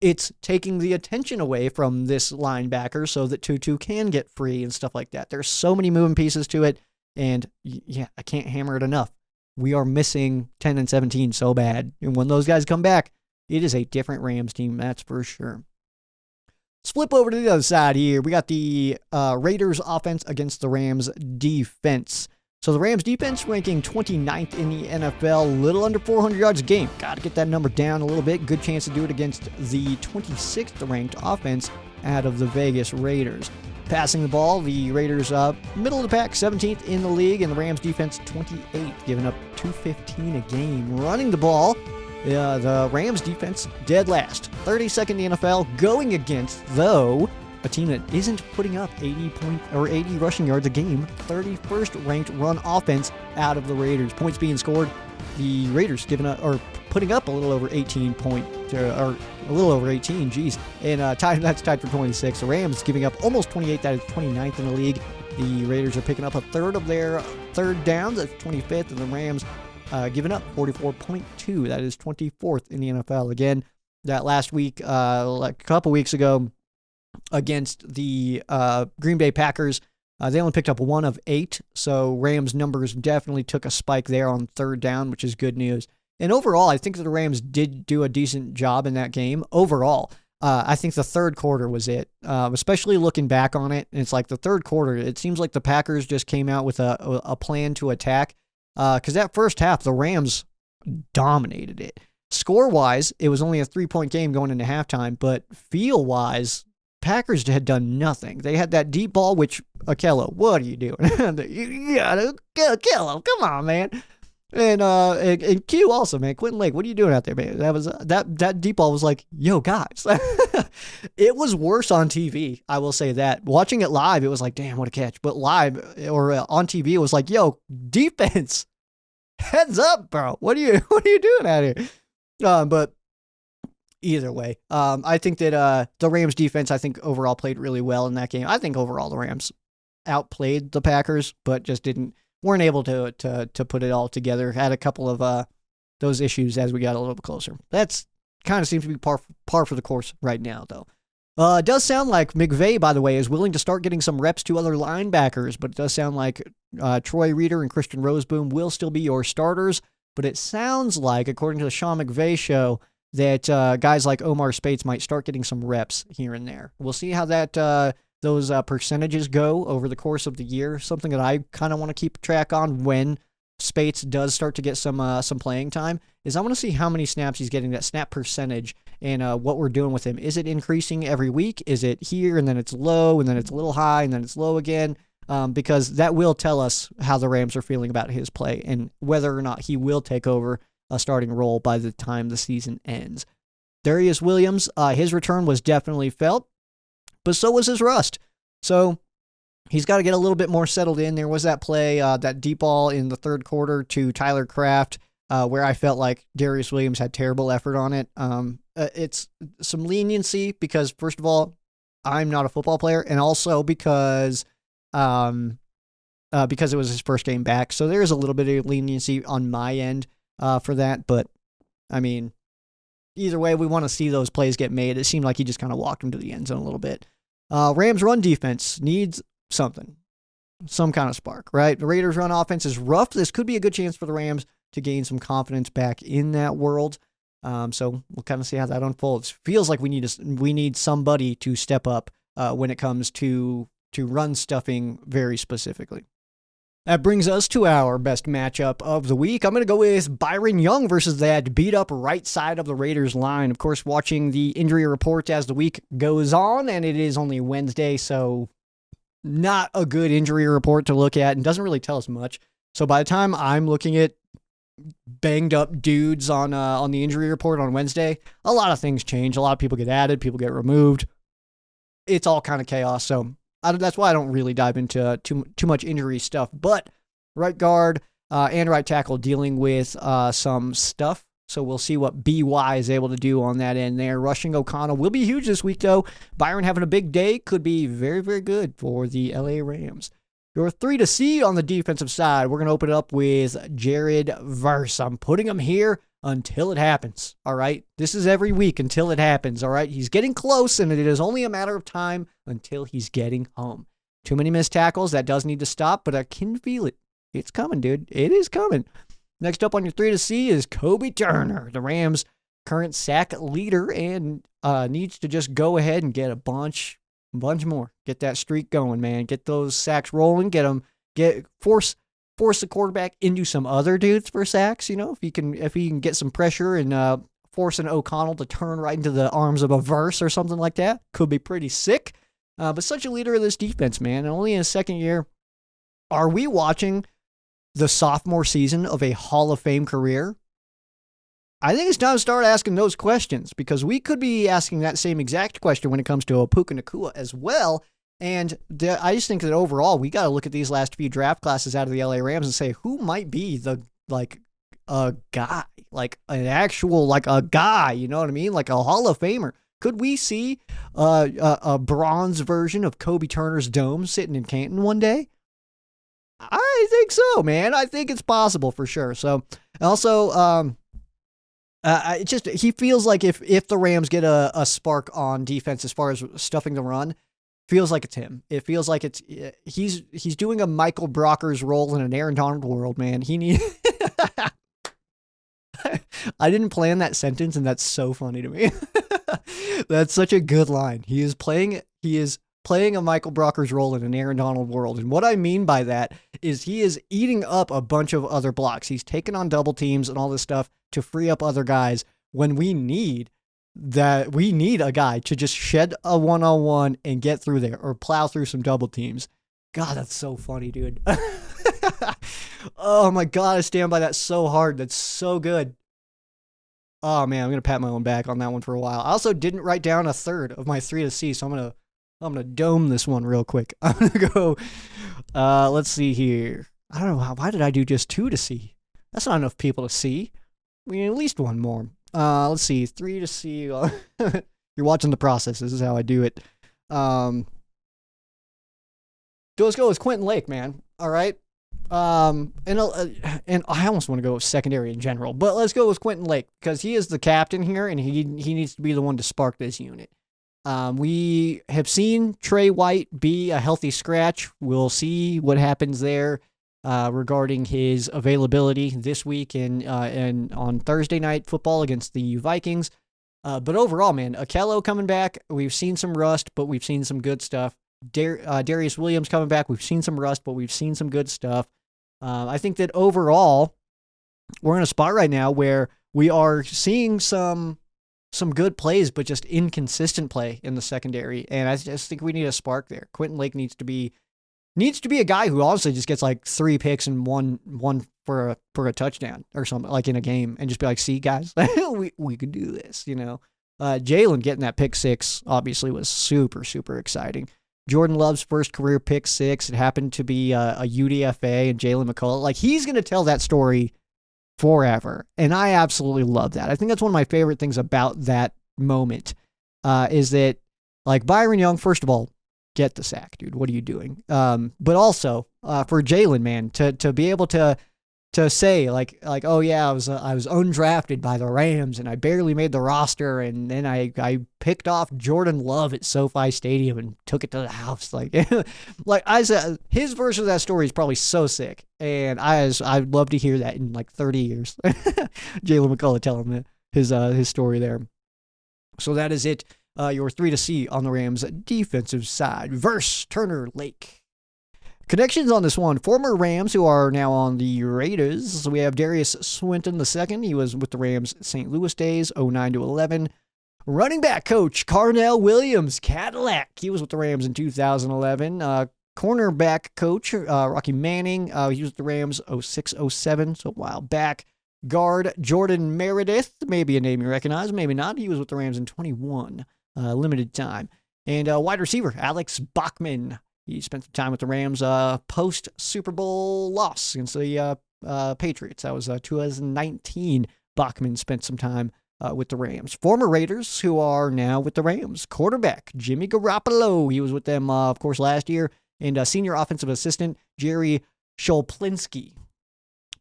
It's taking the attention away from this linebacker so that Tutu can get free and stuff like that. There's so many moving pieces to it, and yeah, I can't hammer it enough. We are missing 10 and 17 so bad, and when those guys come back, it is a different Rams team, that's for sure. Let's flip over to the other side here. We got the Raiders offense against the Rams defense. So the Rams defense ranking 29th in the NFL, little under 400 yards a game. Got to get that number down a little bit. Good chance to do it against the 26th ranked offense out of the Vegas Raiders. Passing the ball, the Raiders middle of the pack, 17th in the league, and the Rams defense 28th, giving up 215 a game. Running the ball, the Rams defense dead last, 32nd in the NFL, going against, though, a team that isn't putting up 80 rushing yards a game, 31st ranked run offense out of the Raiders. Points being scored, the Raiders putting up a little over 18 geez. And that's tied for 26. The Rams giving up almost 28, that is 29th in the league. The Raiders are picking up a third of their third downs, that's 25th, and the Rams giving up 44.2, that is 24th in the NFL. Again, that last week, like a couple weeks ago, against the Green Bay Packers, they only picked up 1 of 8, so Rams' numbers definitely took a spike there on third down, which is good news. And overall, I think that the Rams did do a decent job in that game. Overall, I think the third quarter was it, especially looking back on it. And it's like the third quarter, it seems like the Packers just came out with a plan to attack, because that first half, the Rams dominated it. Score-wise, it was only a 3-point game going into halftime, but feel-wise, Packers had done nothing. They had that deep ball, which, Akello, what are you doing? Akello, come on, man. And Q also, man. Quentin Lake, what are you doing out there, man? That deep ball was like, yo, guys. It was worse on TV, I will say that. Watching it live, it was like, damn, what a catch. But live, or on TV, it was like, yo, defense, heads up, bro. What are you doing out here? But either way, I think that the Rams defense, I think overall played really well in that game. I think overall the Rams outplayed the Packers, but just weren't able to put it all together. Had a couple of those issues as we got a little bit closer. That's kind of seems to be par for the course right now, though. It does sound like McVay, by the way, is willing to start getting some reps to other linebackers, but it does sound like Troy Reeder and Christian Roseboom will still be your starters. But it sounds like, according to the Sean McVay show, that guys like Omar Spates might start getting some reps here and there. We'll see how those percentages go over the course of the year. Something that I kind of want to keep track on when Spates does start to get some playing time is I want to see how many snaps he's getting, that snap percentage, and what we're doing with him. Is it increasing every week? Is it here and then it's low and then it's a little high and then it's low again? Because that will tell us how the Rams are feeling about his play and whether or not he will take over a starting role by the time the season ends. Darius Williams, his return was definitely felt, but so was his rust. So he's got to get a little bit more settled in. There was that play, that deep ball in the third quarter to Tyler Kraft, where I felt like Darius Williams had terrible effort on it. It's some leniency because, first of all, I'm not a football player, and also because it was his first game back. So there is a little bit of leniency on my end for that. But, I mean, either way, we want to see those plays get made. It seemed like he just kind of walked him to the end zone a little bit. Rams run defense needs something, some kind of spark, right? The Raiders run offense is rough. This could be a good chance for the Rams to gain some confidence back in that world. So we'll kind of see how that unfolds. Feels like we need somebody to step up when it comes to run stuffing very specifically. That brings us to our best matchup of the week. I'm going to go with Byron Young versus that beat-up right side of the Raiders line. Of course, watching the injury report as the week goes on, and it is only Wednesday, so not a good injury report to look at and doesn't really tell us much. So by the time I'm looking at banged-up dudes on the injury report on Wednesday, a lot of things change. A lot of people get added, people get removed. It's all kind of chaos, so that's why I don't really dive into too much injury stuff. But right guard and right tackle dealing with some stuff. So we'll see what BY is able to do on that end there. Rushing O'Connell will be huge this week, though. Byron having a big day could be very, very good for the LA Rams. Your 3 to see on the defensive side, we're going to open it up with Jared Verse. I'm putting him here until it happens, all right? This is every week until it happens, all right? He's getting close, and it is only a matter of time until he's getting home. Too many missed tackles. That does need to stop, but I can feel it. It's coming, dude. It is coming. Next up on your 3 to see is Kobe Turner, the Rams' current sack leader, and needs to just go ahead and get a bunch more. Get that streak going, man. Get those sacks rolling. Force the quarterback into some other dudes for sacks. You know, if he can get some pressure and force an O'Connell to turn right into the arms of a Verse or something like that, could be pretty sick. But such a leader of this defense, man. And only in his second year. Are we watching the sophomore season of a Hall of Fame career? I think it's time to start asking those questions, because we could be asking that same exact question when it comes to Puka Nacua as well. And I just think that overall, we got to look at these last few draft classes out of the LA Rams and say, who might be a guy, like an actual, like a guy, you know what I mean? Like a Hall of Famer. Could we see a bronze version of Kobe Turner's dome sitting in Canton one day? I think so, man. I think it's possible for sure. So also, he feels like if the Rams get a spark on defense as far as stuffing the run, feels like it's him. It feels like he's doing a Michael Brockers role in an Aaron Donald world, man. I didn't plan that sentence, and that's so funny to me. That's such a good line. He is playing a Michael Brockers role in an Aaron Donald world. And what I mean by that is he is eating up a bunch of other blocks. He's taking on double teams and all this stuff to free up other guys when we need a guy to just shed a one-on-one and get through there or plow through some double teams. God, that's so funny, dude. Oh my God, I stand by that so hard. That's so good. Oh man, I'm going to pat my own back on that one for a while. I also didn't write down a third of my 3 to C, so I'm going to dome this one real quick. I'm going to go, let's see here. I don't know, why did I do just 2 to C? That's not enough people to see. We need at least one more. Let's see, 3 to C. You're watching the process. This is how I do it. So let's go with Quentin Lake, man. All right. And I almost want to go with secondary in general, but let's go with Quentin Lake because he is the captain here, and he needs to be the one to spark this unit. We have seen Trey White be a healthy scratch. We'll see what happens there regarding his availability this week and on Thursday night football against the Vikings. But overall, man, Akello coming back. We've seen some rust, but we've seen some good stuff. Darius Williams coming back. We've seen some rust, but we've seen some good stuff. I think that overall, we're in a spot right now where we are seeing some good plays, but just inconsistent play in the secondary. And I just think we need a spark there. Quentin Lake needs to be a guy who honestly just gets like 3 picks and one for a touchdown or something like in a game, and just be like, see guys, we could do this, you know. Jalen getting that pick 6 obviously was super, super exciting. Jordan Love's first career pick 6. It happened to be a UDFA and Jalen McCullough. Like, he's going to tell that story forever. And I absolutely love that. I think that's one of my favorite things about that moment is that, like, Byron Young, first of all, get the sack, dude. What are you doing? But also for Jalen, man, to be able to say like, oh yeah, I was undrafted by the Rams and I barely made the roster, and then I picked off Jordan Love at SoFi Stadium and took it to the house. Like, like I said, his version of that story is probably so sick, and I'd love to hear that in like 30 years. Jalen McCullough telling his story there. So that is it. Your 3 to C on the Rams defensive side. Verse Turner Lake. Connections on this one. Former Rams who are now on the Raiders. So we have Darius Swinton II. He was with the Rams St. Louis days, 09 to 11. Running back coach Carnell Williams, Cadillac. He was with the Rams in 2011. Cornerback coach Rocky Manning. He was with the Rams 06, 07, so a while back. Guard Jordan Meredith. Maybe a name you recognize, maybe not. He was with the Rams in 21. Limited time. And wide receiver Alex Bachman. He spent some time with the Rams post-Super Bowl loss against the Patriots. That was 2019. Bachman spent some time with the Rams. Former Raiders who are now with the Rams. Quarterback Jimmy Garoppolo. He was with them, of course, last year. And senior offensive assistant Jerry Sholplinski.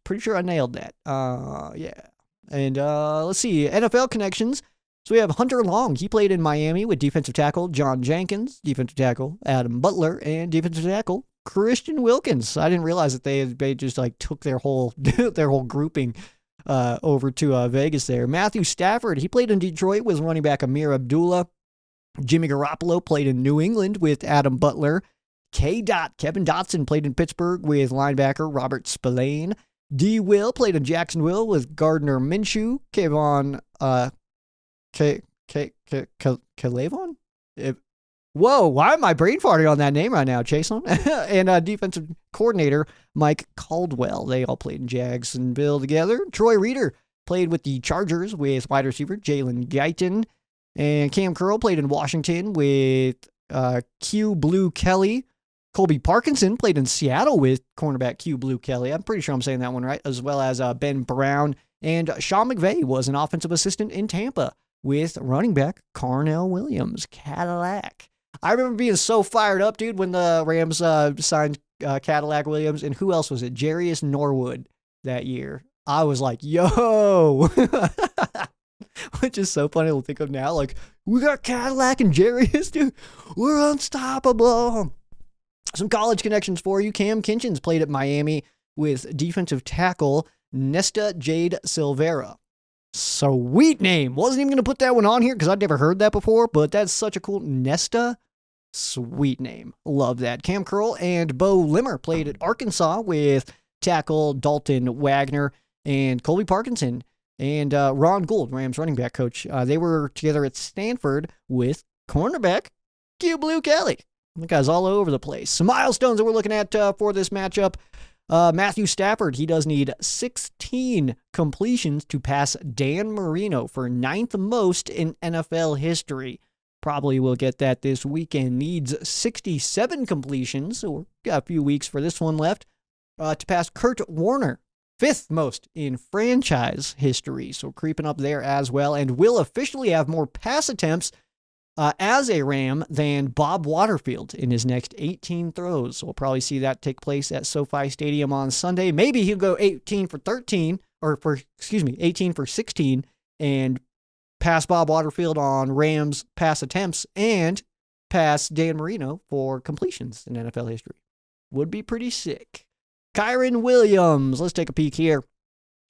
Pretty sure I nailed that. Yeah. And let's see. NFL connections. So we have Hunter Long. He played in Miami with defensive tackle John Jenkins, defensive tackle Adam Butler, and defensive tackle Christian Wilkins. I didn't realize that they just like took their whole grouping over to Vegas there. Matthew Stafford. He played in Detroit with running back Amir Abdullah. Jimmy Garoppolo played in New England with Adam Butler. Kevin Dotson played in Pittsburgh with linebacker Robert Spillane. D. Will played in Jacksonville with Gardner Minshew. Kayvon Calavon? Whoa, why am I brain farting on that name right now, Chaselin? And defensive coordinator Mike Caldwell. They all played in Jacksonville together. Troy Reeder played with the Chargers with wide receiver Jalen Guyton. And Cam Curl played in Washington with Q Blue Kelly. Colby Parkinson played in Seattle with cornerback Q Blue Kelly. I'm pretty sure I'm saying that one right. As well as Ben Brown. And Sean McVay was an offensive assistant in Tampa with running back Carnell Williams, Cadillac. I remember being so fired up, dude, when the Rams signed Cadillac Williams. And who else was it? Jarius Norwood that year. I was like, yo. Which is so funny to think of now. Like, we got Cadillac and Jarius, dude. We're unstoppable. Some college connections for you. Cam Kinchins played at Miami with defensive tackle Nesta Jade Silvera. Sweet name. Wasn't even going to put that one on here because I'd never heard that before, but that's such a cool Nesta. Sweet name. Love that. Cam Curl and Bo Limmer played at Arkansas with tackle Dalton Wagner and Colby Parkinson and Ron Gould, Rams running back coach. They were together at Stanford with cornerback Q Blue Kelly. The guy's all over the place. Some milestones that we're looking at for this matchup. Matthew Stafford, he does need 16 completions to pass Dan Marino for 9th most in NFL history. Probably will get that this weekend. Needs 67 completions, so we've got a few weeks for this one left, to pass Kurt Warner, 5th most in franchise history. So creeping up there as well, and will officially have more pass attempts as a Ram than Bob Waterfield in his next 18 throws. So we'll probably see that take place at SoFi Stadium on Sunday. Maybe he'll go 18 for 16 and pass Bob Waterfield on Rams pass attempts and pass Dan Marino for completions in NFL history. Would be pretty sick. Kyron Williams, let's take a peek here.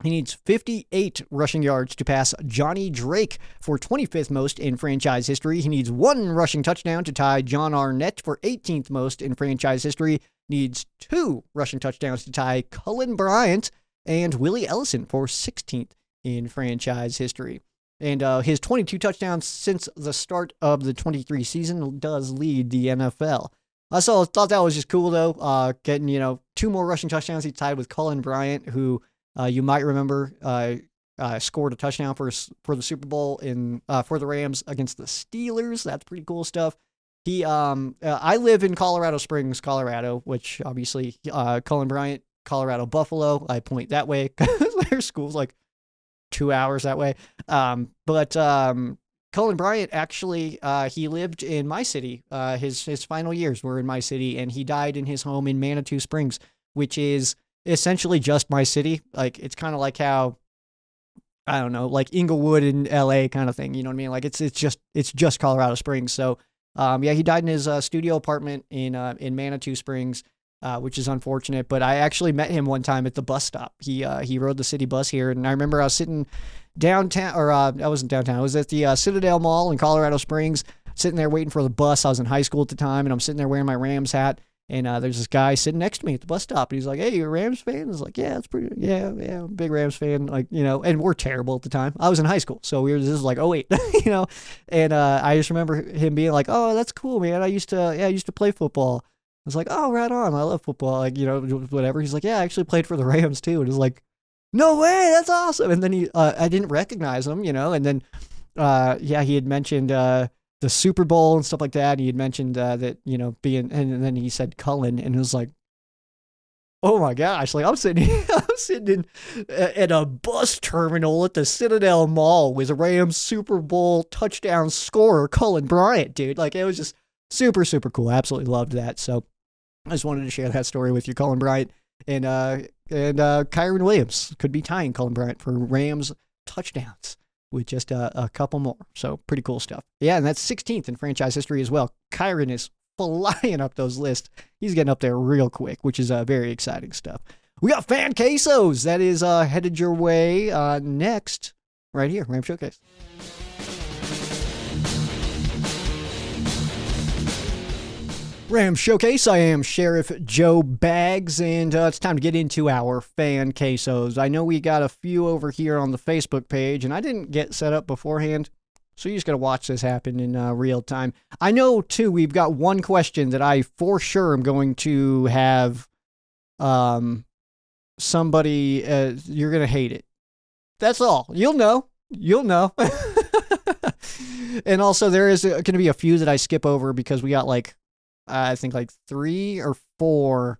He needs 58 rushing yards to pass Johnny Drake for 25th most in franchise history. He needs 1 rushing touchdown to tie John Arnett for 18th most in franchise history. Needs 2 rushing touchdowns to tie Cullen Bryant and Willie Ellison for 16th in franchise history. And his 22 touchdowns since the start of the 23 season does lead the NFL. I thought that was just cool, though, getting, 2 more rushing touchdowns. He tied with Cullen Bryant, who you might remember scored a touchdown for the Super Bowl for the Rams against the Steelers. That's pretty cool stuff. I live in Colorado Springs, Colorado, which obviously Cullen Bryant, Colorado Buffalo. I point that way because their school's like 2 hours that way. But Cullen Bryant actually he lived in my city. His final years were in my city, and he died in his home in Manitou Springs, which is essentially just my city. Like, it's kind of like how, I don't know, like Inglewood in LA kind of thing. You know what I mean? Like, it's just Colorado Springs. So, he died in his studio apartment in Manitou Springs, which is unfortunate. But I actually met him one time at the bus stop. He rode the city bus here, and I remember I was sitting downtown, or I wasn't downtown. I was at the Citadel Mall in Colorado Springs, sitting there waiting for the bus. I was in high school at the time, and I'm sitting there wearing my Rams hat. And there's this guy sitting next to me at the bus stop, and he's like, "Hey, you a Rams fan?" I was like, "Yeah, it's pretty. Yeah, I'm a big Rams fan." Like, and we're terrible at the time. I was in high school, so this was like, oh wait, And I just remember him being like, "Oh, that's cool, man. I used to play football." I was like, "Oh, right on. I love football." Like, whatever. He's like, "Yeah, I actually played for the Rams too." And it's like, "No way, that's awesome." And then I didn't recognize him, and then he had mentioned the Super Bowl and stuff like that. He had mentioned that, and then he said Cullen, and it was like, oh my gosh, like I'm sitting in at a bus terminal at the Citadel Mall with a Rams Super Bowl touchdown scorer, Cullen Bryant, dude. Like, it was just super, super cool. Absolutely loved that. So I just wanted to share that story with you, Cullen Bryant. And Kyron Williams could be tying Cullen Bryant for Rams touchdowns with just a couple more. So pretty cool stuff. Yeah, and that's 16th in franchise history as well. Kyron is flying up those lists. He's getting up there real quick, which is very exciting stuff. We got Fan Quesos. That is headed your way next, right here, Ram Showcase. Ram Showcase. I am Sheriff Joe Baggs, and it's time to get into our Fan Quesos. I know we got a few over here on the Facebook page, and I didn't get set up beforehand. So you just got to watch this happen in real time. I know, too, we've got one question that I for sure am going to have somebody, you're going to hate it. That's all. You'll know. You'll know. And also, there is going to be a few that I skip over because we got I think 3 or 4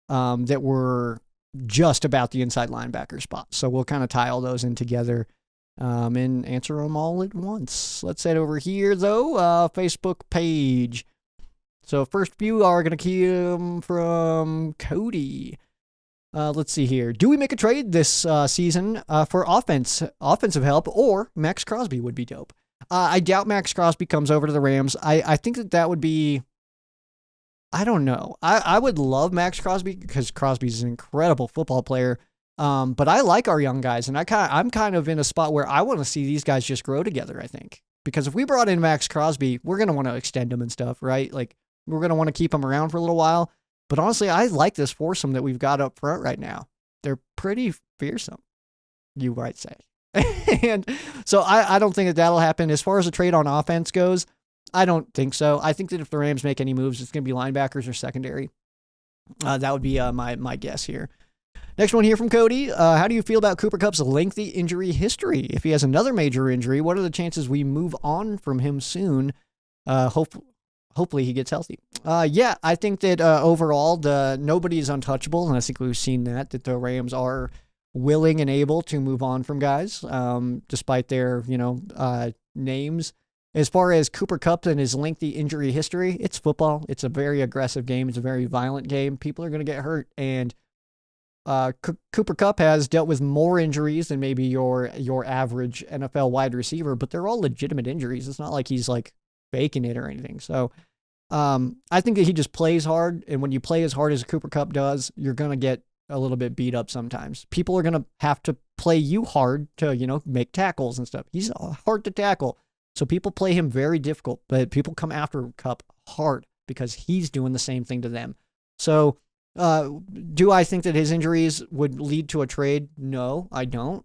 that were just about the inside linebacker spot. So we'll kind of tie all those in together and answer them all at once. Let's head over here, though. Facebook page. So first few are going to come from Cody. Let's see here. Do we make a trade this season for offensive help, or Max Crosby would be dope? I doubt Max Crosby comes over to the Rams. I think that would be, I don't know. I would love Max Crosby because Crosby's an incredible football player. But I like our young guys, and I'm kind of in a spot where I want to see these guys just grow together, I think. Because if we brought in Max Crosby, we're going to want to extend him and stuff, right? Like, we're going to want to keep him around for a little while. But honestly, I like this foursome that we've got up front right now. They're pretty fearsome, you might say. And so I don't think that'll happen. As far as a trade on offense goes, I don't think so. I think that if the Rams make any moves, it's going to be linebackers or secondary. That would be my guess here. Next one here from Cody. How do you feel about Cooper Kupp's lengthy injury history? If he has another major injury, what are the chances we move on from him soon? Hopefully he gets healthy. Yeah, I think that overall nobody is untouchable, and I think we've seen that the Rams are willing and able to move on from guys, despite their names. As far as Cooper Kupp and his lengthy injury history, it's football. It's a very aggressive game. It's a very violent game. People are going to get hurt, and Cooper Kupp has dealt with more injuries than maybe your average NFL wide receiver, but they're all legitimate injuries. It's not like he's faking it or anything. So I think that he just plays hard, and when you play as hard as Cooper Kupp does, you're going to get a little bit beat up sometimes. People are going to have to play you hard to, make tackles and stuff. He's hard to tackle. So people play him very difficult, but people come after Kupp hard because he's doing the same thing to them. So do I think that his injuries would lead to a trade? No, I don't.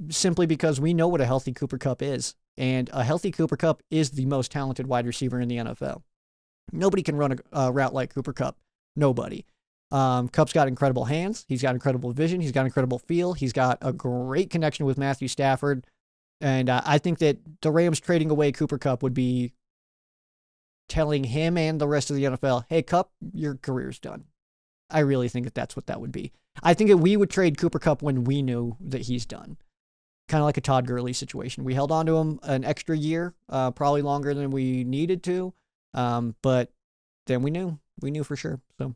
Simply because we know what a healthy Cooper Kupp is. And a healthy Cooper Kupp is the most talented wide receiver in the NFL. Nobody can run a route like Cooper Kupp. Nobody. Kupp's got incredible hands. He's got incredible vision. He's got incredible feel. He's got a great connection with Matthew Stafford. And I think that the Rams trading away Cooper Kupp would be telling him and the rest of the NFL, hey, Kupp, your career's done. I really think that that's what that would be. I think that we would trade Cooper Kupp when we knew that he's done. Kind of like a Todd Gurley situation. We held on to him an extra year, probably longer than we needed to, but then we knew for sure. So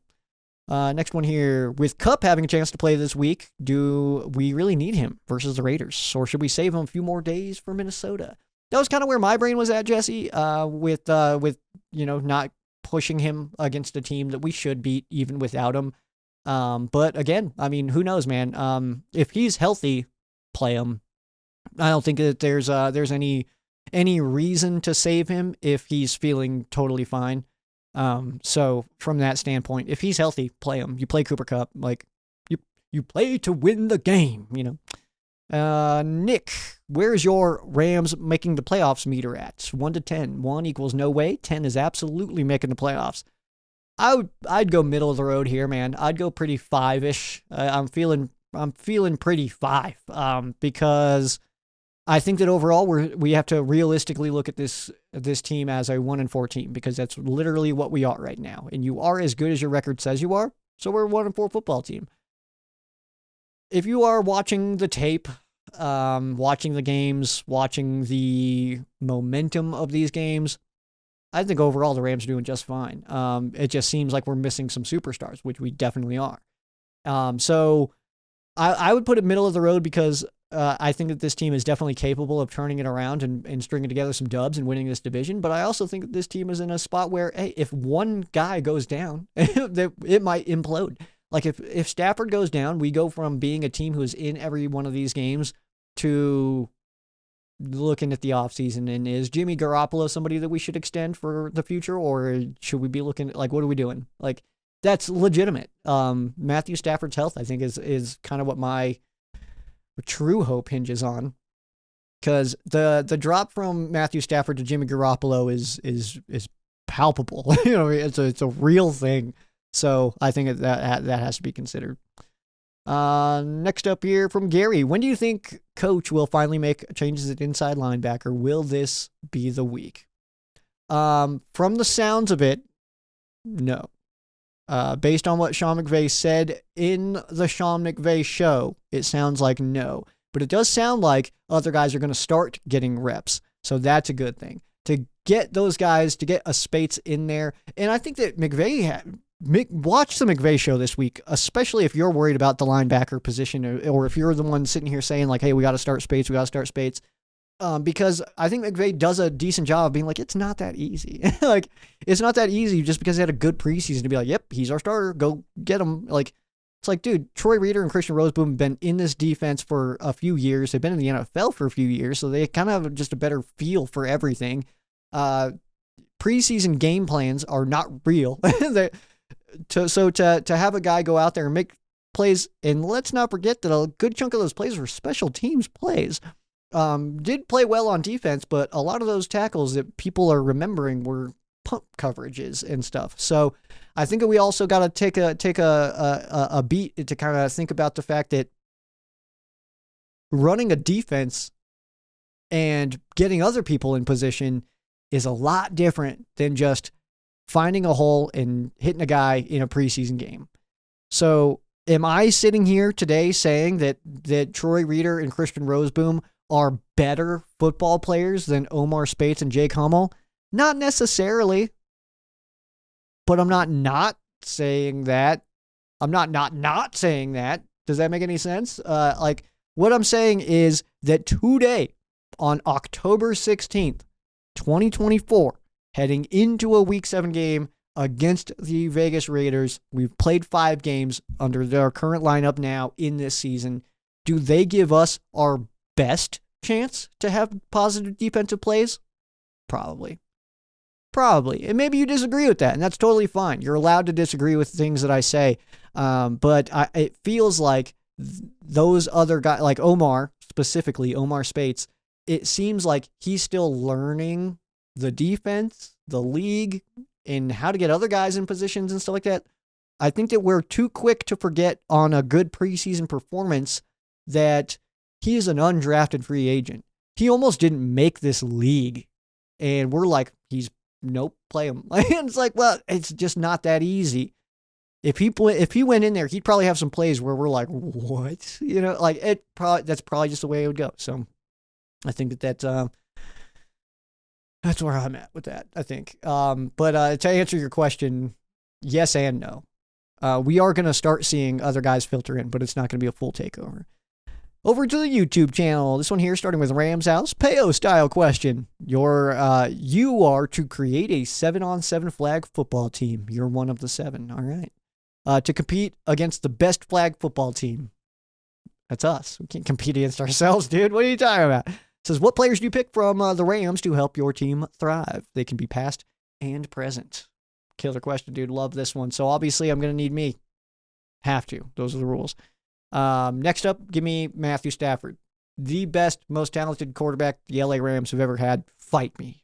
next one here. With Kupp having a chance to play this week, do we really need him versus the Raiders? Or should we save him a few more days for Minnesota? That was kind of where my brain was at, Jesse, with not pushing him against a team that we should beat even without him. But again, I mean, who knows, man? If he's healthy, play him. I don't think that there's any reason to save him if he's feeling totally fine. So from that standpoint, if he's healthy, play him. You play Cooper Kupp, you play to win the game, Nick, where's your Rams making the playoffs meter at? 1 to 10. 1 equals no way. 10 is absolutely making the playoffs. I'd go middle of the road here, man. I'd go pretty 5-ish. I'm feeling pretty 5, because I think that overall we have to realistically look at this team as a 1-4 team, because that's literally what we are right now. And you are as good as your record says you are. So we're a 1-4 football team. If you are watching the tape, watching the games, watching the momentum of these games, I think overall the Rams are doing just fine. It just seems like we're missing some superstars, which we definitely are. So I would put it middle of the road, because I think that this team is definitely capable of turning it around and stringing together some dubs and winning this division. But I also think that this team is in a spot where, hey, if one guy goes down, it might implode. Like if Stafford goes down, we go from being a team who is in every one of these games to looking at the offseason. And is Jimmy Garoppolo somebody that we should extend for the future? Or should we be looking at, what are we doing? That's legitimate. Matthew Stafford's health, I think, is kind of what my true hope hinges on. because the drop from Matthew Stafford to Jimmy Garoppolo is palpable. It's a real thing. So I think that has to be considered. Next up here from Gary. When do you think coach will finally make changes at inside linebacker? Will this be the week? From the sounds of it, no. Based on what Sean McVay said in the Sean McVay show, it sounds like no. But it does sound like other guys are going to start getting reps. So that's a good thing. To get those guys, to get a Spates in there. And I think that watch the McVay show this week, especially if you're worried about the linebacker position, or if you're the one sitting here saying like, hey, we got to start Spates, because I think McVay does a decent job of being like, it's not that easy. Like, it's not that easy just because he had a good preseason to be like, yep, he's our starter, go get him. Like, it's like, dude, Troy Reader and Christian Roseboom have been in this defense for a few years. They've been in the NFL for a few years, so they kind of have just a better feel for everything. Preseason game plans are not real. So to have a guy go out there and make plays, and let's not forget that a good chunk of those plays were special teams plays. Did play well on defense, but a lot of those tackles that people are remembering were pump coverages and stuff. So I think that we also got to take a beat to kind of think about the fact that running a defense and getting other people in position is a lot different than just finding a hole and hitting a guy in a preseason game. So am I sitting here today saying that Troy Reader and Christian Roseboom are better football players than Omar Spates and Jake Hummel? Not necessarily. But I'm not saying that. I'm not saying that. Does that make any sense? What I'm saying is that today, on October 16th, 2024, heading into a Week 7 game against the Vegas Raiders, we've played 5 games under their current lineup now in this season. Do they give us our best chance to have positive defensive plays? Probably. And maybe you disagree with that, and that's totally fine. You're allowed to disagree with things that I say. But it feels like those other guys, like Omar, specifically Omar Spates, it seems like he's still learning the defense, the league, and how to get other guys in positions and stuff like that. I think that we're too quick to forget on a good preseason performance that he is an undrafted free agent. He almost didn't make this league. And we're like, nope, play him. And it's like, well, it's just not that easy. If he went in there, he'd probably have some plays where we're like, what? That's probably just the way it would go. So I think that's where I'm at with that, I think. But to answer your question, yes and no. We are going to start seeing other guys filter in, but it's not going to be a full takeover. Over to the YouTube channel. This one here, starting with Rams House. Peo style question. You are to create a 7-on-7 flag football team. You're one of the 7. All right. To compete against the best flag football team. That's us. We can't compete against ourselves, dude. What are you talking about? It says, what players do you pick from the Rams to help your team thrive? They can be past and present. Killer question, dude. Love this one. So obviously I'm going to need me. Have to. Those are the rules. Next up, give me Matthew Stafford. The best, most talented quarterback the LA Rams have ever had. Fight me.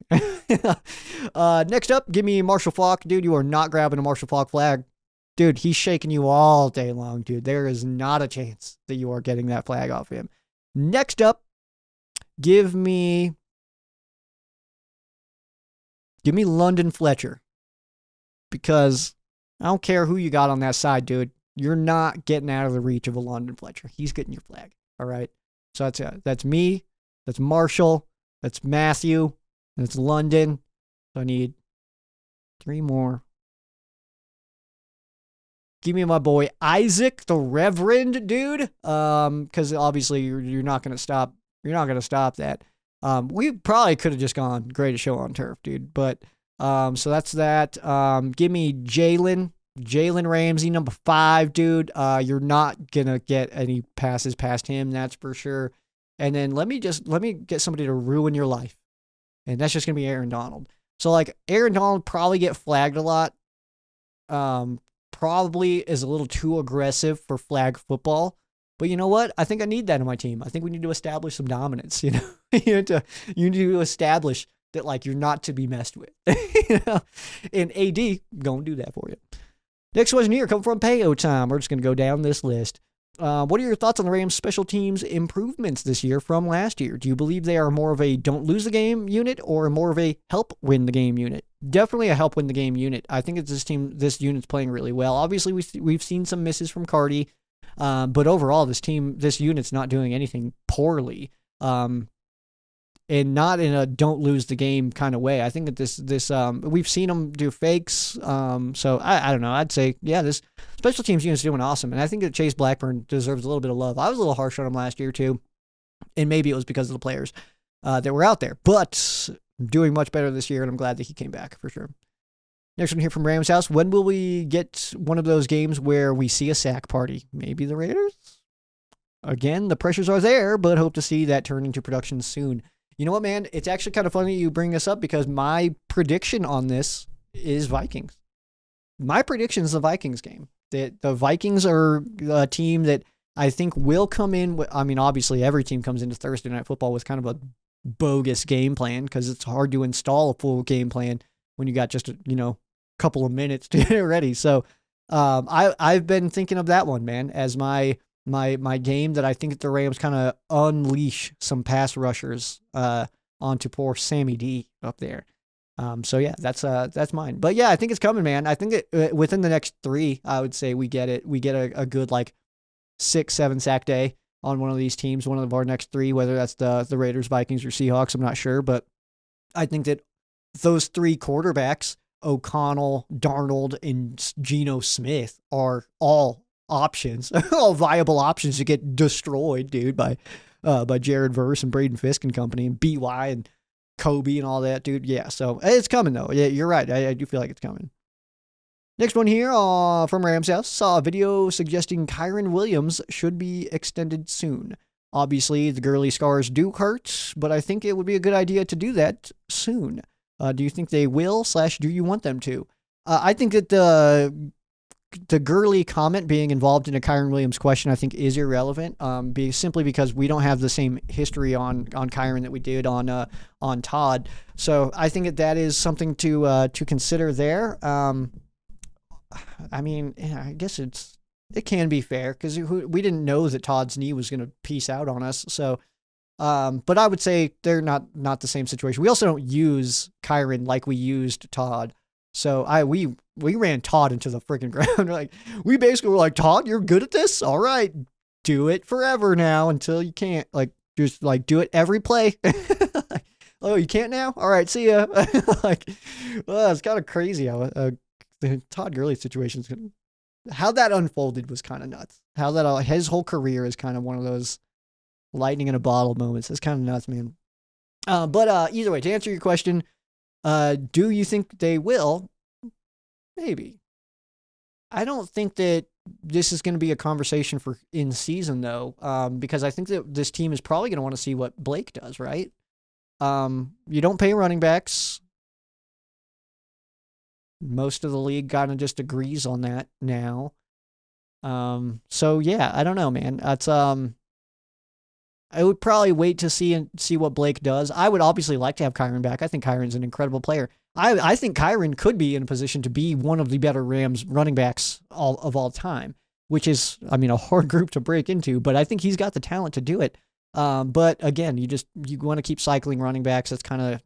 Next up, give me Marshall Faulk. Dude, you are not grabbing a Marshall Faulk flag. Dude, he's shaking you all day long, dude. There is not a chance that you are getting that flag off him. Next up, give me London Fletcher. Because I don't care who you got on that side, dude. You're not getting out of the reach of a London Fletcher. He's getting your flag. All right. So that's me. That's Marshall. That's Matthew. That's London. So I need 3 more. Give me my boy Isaac, the Reverend, dude. Because obviously you're not gonna stop. You're not gonna stop that. We probably could have just gone greatest show on turf, dude. But so that's that. Give me Jalen Ramsey, number 5, dude. You're not gonna get any passes past him, that's for sure. And then let me get somebody to ruin your life, and that's just gonna be Aaron Donald. So like Aaron Donald probably get flagged a lot. Probably is a little too aggressive for flag football, But you know what? I think I need that in my team. I think we need to establish some dominance. You know, you need to establish that like you're not to be messed with. And AD gonna do that for you. Next question here come from Payo Time. We're just gonna go down this list. What are your thoughts on the Rams' special teams improvements this year from last year? Do you believe they are more of a don't lose the game unit or more of a help win the game unit? Definitely a help win the game unit. I think it's this unit's playing really well. Obviously, we've seen some misses from Cardi, but overall, this unit's not doing anything poorly, and not in a don't lose the game kind of way. I think that we've seen them do fakes. So I don't know. I'd say this special teams unit's doing awesome, and I think that Chase Blackburn deserves a little bit of love. I was a little harsh on him last year too, and maybe it was because of the players that were out there, but doing much better this year, and I'm glad that he came back for sure. Next one here from Rams House. When will we get one of those games where we see a sack party? Maybe the Raiders? Again, the pressures are there, but hope to see that turn into production soon. You know what, man? It's actually kind of funny you bring this up because my prediction on this is Vikings. My prediction is the Vikings game. The Vikings are a team that I think will come in. I mean, obviously, every team comes into Thursday Night Football with kind of a bogus game plan because it's hard to install a full game plan when you got just a couple of minutes to get it ready. So I've been thinking of that one, man, as my game that I think the Rams kind of unleash some pass rushers onto poor Sammy D up there. So yeah, that's mine. But yeah, I think it's coming, man. I think within the next 3, I would say we get it. We get a good like 6-7 sack day on one of these teams, one of our next 3, whether that's the Raiders, Vikings, or Seahawks. I'm not sure, but I think that those 3 quarterbacks, O'Connell, Darnold, and Geno Smith, are all options, all viable options to get destroyed, dude, by Jared Verse and Braden Fisk and company, and BY and Kobe and all that, dude. Yeah, so it's coming though. Yeah, you're right. I do feel like it's coming. Next one here from Rams House. Saw a video suggesting Kyren Williams should be extended soon. Obviously, the girly scars do hurt, but I think it would be a good idea to do that soon. Do you think they will / do you want them to? I think that the girly comment being involved in a Kyren Williams question, I think, is irrelevant. Simply because we don't have the same history on Kyren that we did on Todd. So I think that is something to consider there. I mean, I guess it can be fair because we didn't know that Todd's knee was going to peace out on us. So, but I would say they're not the same situation. We also don't use Kyren like we used Todd. So we ran Todd into the freaking ground. We basically were like, Todd, you're good at this. All right, do it forever now until you can't. Just do it every play. Oh, you can't now? All right, see ya. It's kind of crazy how the Todd Gurley situation, how that unfolded was kind of nuts. How that his whole career is kind of one of those lightning in a bottle moments. It's kind of nuts, man. But either way, to answer your question, do you think they will? Maybe. I don't think that this is going to be a conversation for in season though, because I think that this team is probably going to want to see what Blake does, right? You don't pay running backs. Most of the league kind of just agrees on that now. So yeah, I don't know, man. That's I would probably wait to see what Blake does. I would obviously like to have Kyren back. I think Kyren's an incredible player. I think Kyren could be in a position to be one of the better Rams running backs of all time, which is, I mean, a hard group to break into, but I think he's got the talent to do it. But again, you want to keep cycling running backs. That's kind of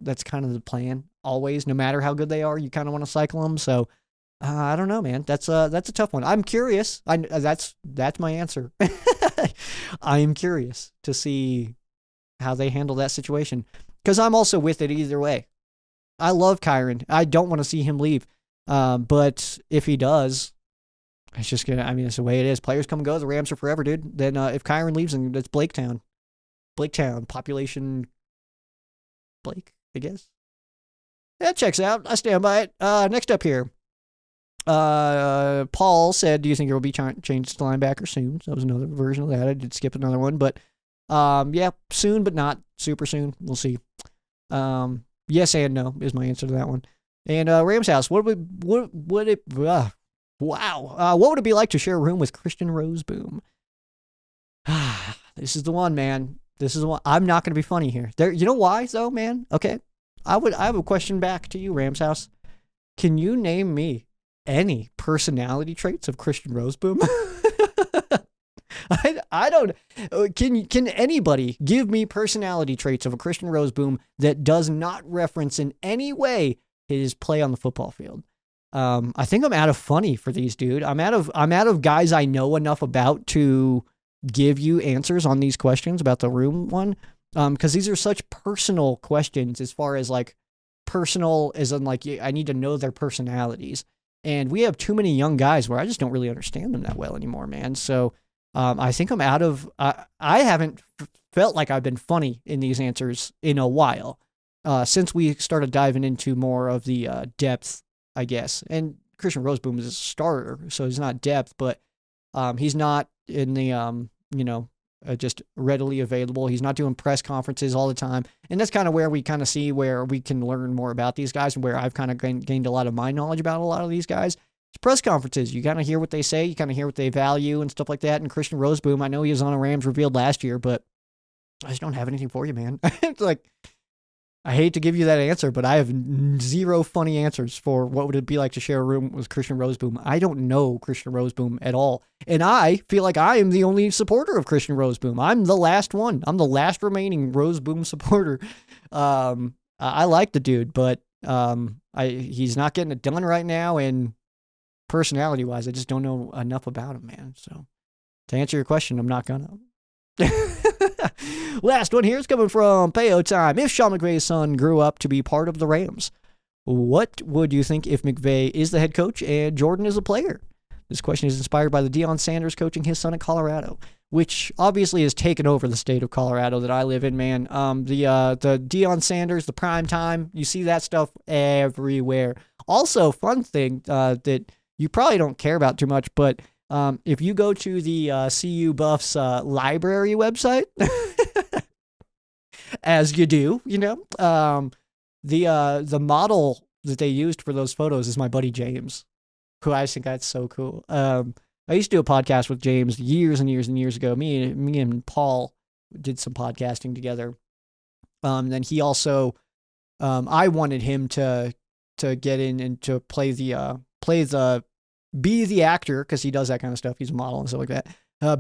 the plan always. No matter how good they are, you kind of want to cycle them. So I don't know, man. That's a tough one. I'm curious. That's my answer. I am curious to see how they handle that situation because I'm also with it either way. I love Kyren. I don't want to see him leave. But if he does, it's just gonna. I mean, it's the way it is. Players come and go. The Rams are forever, dude. Then if Kyren leaves, then it's Blaketown. Blaketown population. Blake, I guess. That checks out. I stand by it. Next up here. Paul said, do you think there will be changes to linebacker soon? So that was another version of that. I did skip another one, but yeah, soon, but not super soon. We'll see. Yes and no is my answer to that one. And Rams House, what would it be like to share a room with Christian Roseboom? This is the one, man. This is the one. I'm not going to be funny here. There, you know why, though, man? Okay, I have a question back to you, Rams House. Can you name me any personality traits of Christian Roseboom? I don't. Can anybody give me personality traits of a Christian Roseboom that does not reference in any way his play on the football field? I think I'm out of funny for these, dude. I'm out of guys I know enough about to give you answers on these questions about the room one. Because these are such personal questions as far as like personal as in like I need to know their personalities. And we have too many young guys where I just don't really understand them that well anymore, man. So I think I'm out of, I haven't felt like I've been funny in these answers in a while since we started diving into more of the depth, I guess. And Christian Roseboom is a starter, so he's not depth, but he's not in the, just readily available. He's not doing press conferences all the time. And that's kind of where we kind of see where we can learn more about these guys and where I've kind of gained a lot of my knowledge about a lot of these guys. It's press conferences. You kind of hear what they say. You kind of hear what they value and stuff like that. And Christian Roseboom, I know he was on a Rams Revealed last year, but I just don't have anything for you, man. It's like, I hate to give you that answer, but I have zero funny answers for what would it be like to share a room with Christian Roseboom. I don't know Christian Roseboom at all. And I feel like I am the only supporter of Christian Roseboom. I'm the last one. I'm the last remaining Roseboom supporter. I like the dude, but he's not getting it done right now. And personality-wise, I just don't know enough about him, man. So to answer your question, I'm not gonna. Last one here is coming from Payo Time. If Sean McVay's son grew up to be part of the Rams, what would you think if McVay is the head coach and Jordan is a player? This question is inspired by the Deion Sanders coaching his son at Colorado, which obviously has taken over the state of Colorado that I live in, man. The Deion Sanders, the prime time, you see that stuff everywhere. Also, fun thing that you probably don't care about too much, but if you go to the CU Buffs library website, as you do, the model that they used for those photos is my buddy James, who I think that's so cool. I used to do a podcast with James years and years and years ago. Me and Paul did some podcasting together. Then he also, I wanted him to get in and to play be the actor, because he does that kind of stuff. He's a model and stuff like that.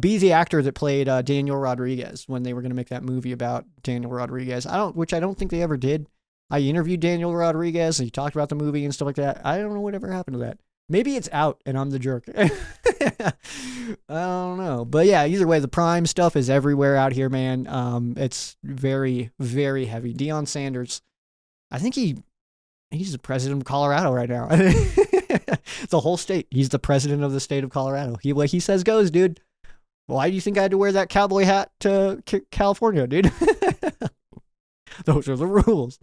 Be the actor that played Daniel Rodriguez when they were going to make that movie about Daniel Rodriguez. Which I don't think they ever did. I interviewed Daniel Rodriguez and he talked about the movie and stuff like that. I don't know whatever happened to that. Maybe it's out and I'm the jerk. I don't know. But yeah, either way, the prime stuff is everywhere out here, man. It's very, very heavy. Deion Sanders, I think he's the president of Colorado right now. The whole state. He's the president of the state of Colorado. What he says goes, dude. Why do you think I had to wear that cowboy hat to California, dude? Those are the rules.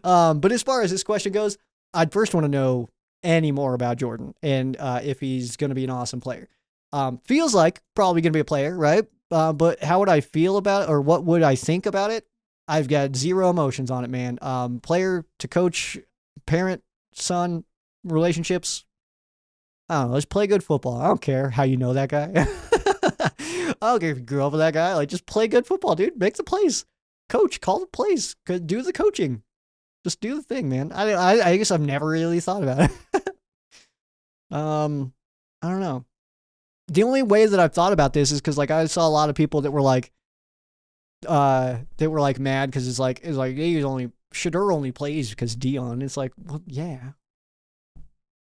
But as far as this question goes, I'd first want to know any more about Jordan and if he's going to be an awesome player. Feels like probably going to be a player, right? But how would I feel about it, or what would I think about it? I've got zero emotions on it, man. Player to coach, parent, son, relationships. I don't know. Just play good football. I don't care how you know that guy. I don't care if you grew up with that guy. Like, just play good football, dude. Make the plays. Coach, call the plays. Do the coaching. Just do the thing, man. I guess I've never really thought about it. I don't know. The only way that I've thought about this is because like I saw a lot of people that were like mad because it's like hey, Shedeur only plays because Deion. It's like, well, yeah,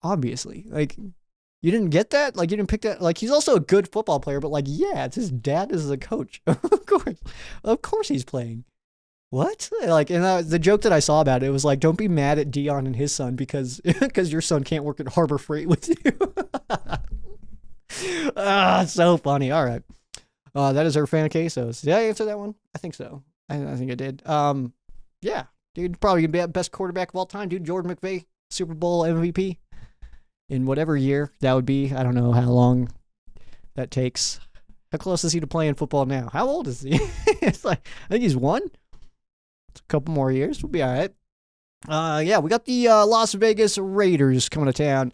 obviously, like you didn't get that, like you didn't pick that. Like he's also a good football player, but like yeah, it's his dad is the coach. of course he's playing. What? Like, and the joke that I saw about it was like, don't be mad at Deion and his son because your son can't work at Harbor Freight with you. So funny. All right. That is our fan of quesos. Did I answer that one? I think so. I think I did. Yeah, dude, probably gonna be the best quarterback of all time, dude. Jordan McVay, Super Bowl MVP in whatever year that would be. I don't know how long that takes. How close is he to playing football now? How old is he? It's like, I think he's one. It's a couple more years. We'll be all right. Yeah, we got the Las Vegas Raiders coming to town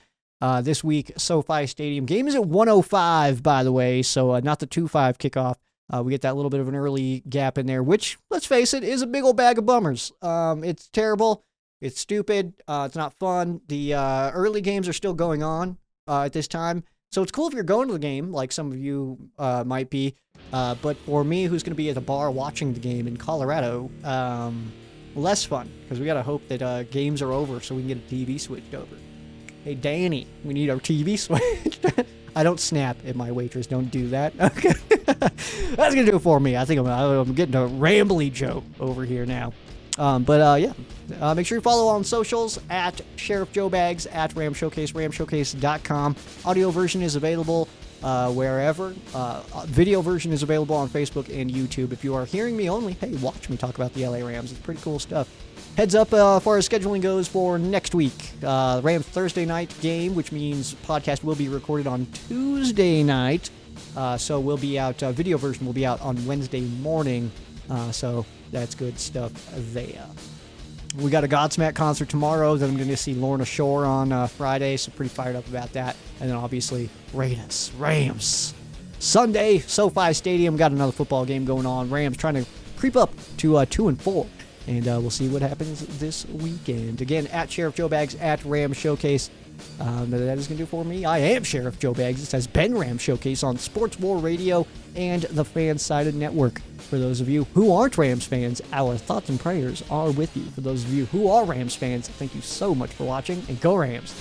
this week, SoFi Stadium. Game is at 1:05, by the way, so not the 2:05 kickoff. We get that little bit of an early gap in there, which, let's face it, is a big old bag of bummers. It's terrible. It's stupid. It's not fun. The early games are still going on at this time. So it's cool if you're going to the game, like some of you might be. But for me, who's going to be at the bar watching the game in Colorado, less fun, because we got to hope that games are over so we can get a TV switched over. Hey, Danny, we need our TV switched. I don't snap at my waitress. Don't do that. Okay. That's going to do it for me. I think I'm getting a rambly joke over here now. Make sure you follow on socials at Sheriff Joe Bags, at Ram Showcase, ramshowcase.com. Audio version is available wherever. Video version is available on Facebook and YouTube. If you are hearing me only, hey, watch me talk about the LA Rams. It's pretty cool stuff. Heads up as far as scheduling goes for next week. Rams Thursday night game, which means podcast will be recorded on Tuesday night. So we'll be out, video version will be out on Wednesday morning. So that's good stuff there. We got a Godsmack concert tomorrow. Then I'm going to see Lorna Shore on Friday, so pretty fired up about that. And then obviously Rams. Sunday, SoFi Stadium, got another football game going on. Rams trying to creep up to 2-4. And we'll see what happens this weekend. Again, at Sheriff Joe Bags, at Ram Showcase. That is going to do it for me. I am Sheriff Joe Bags. This has been Ram Showcase on Sports War Radio and the Fan-Sided Network. For those of you who aren't Rams fans, our thoughts and prayers are with you. For those of you who are Rams fans, thank you so much for watching, and go Rams.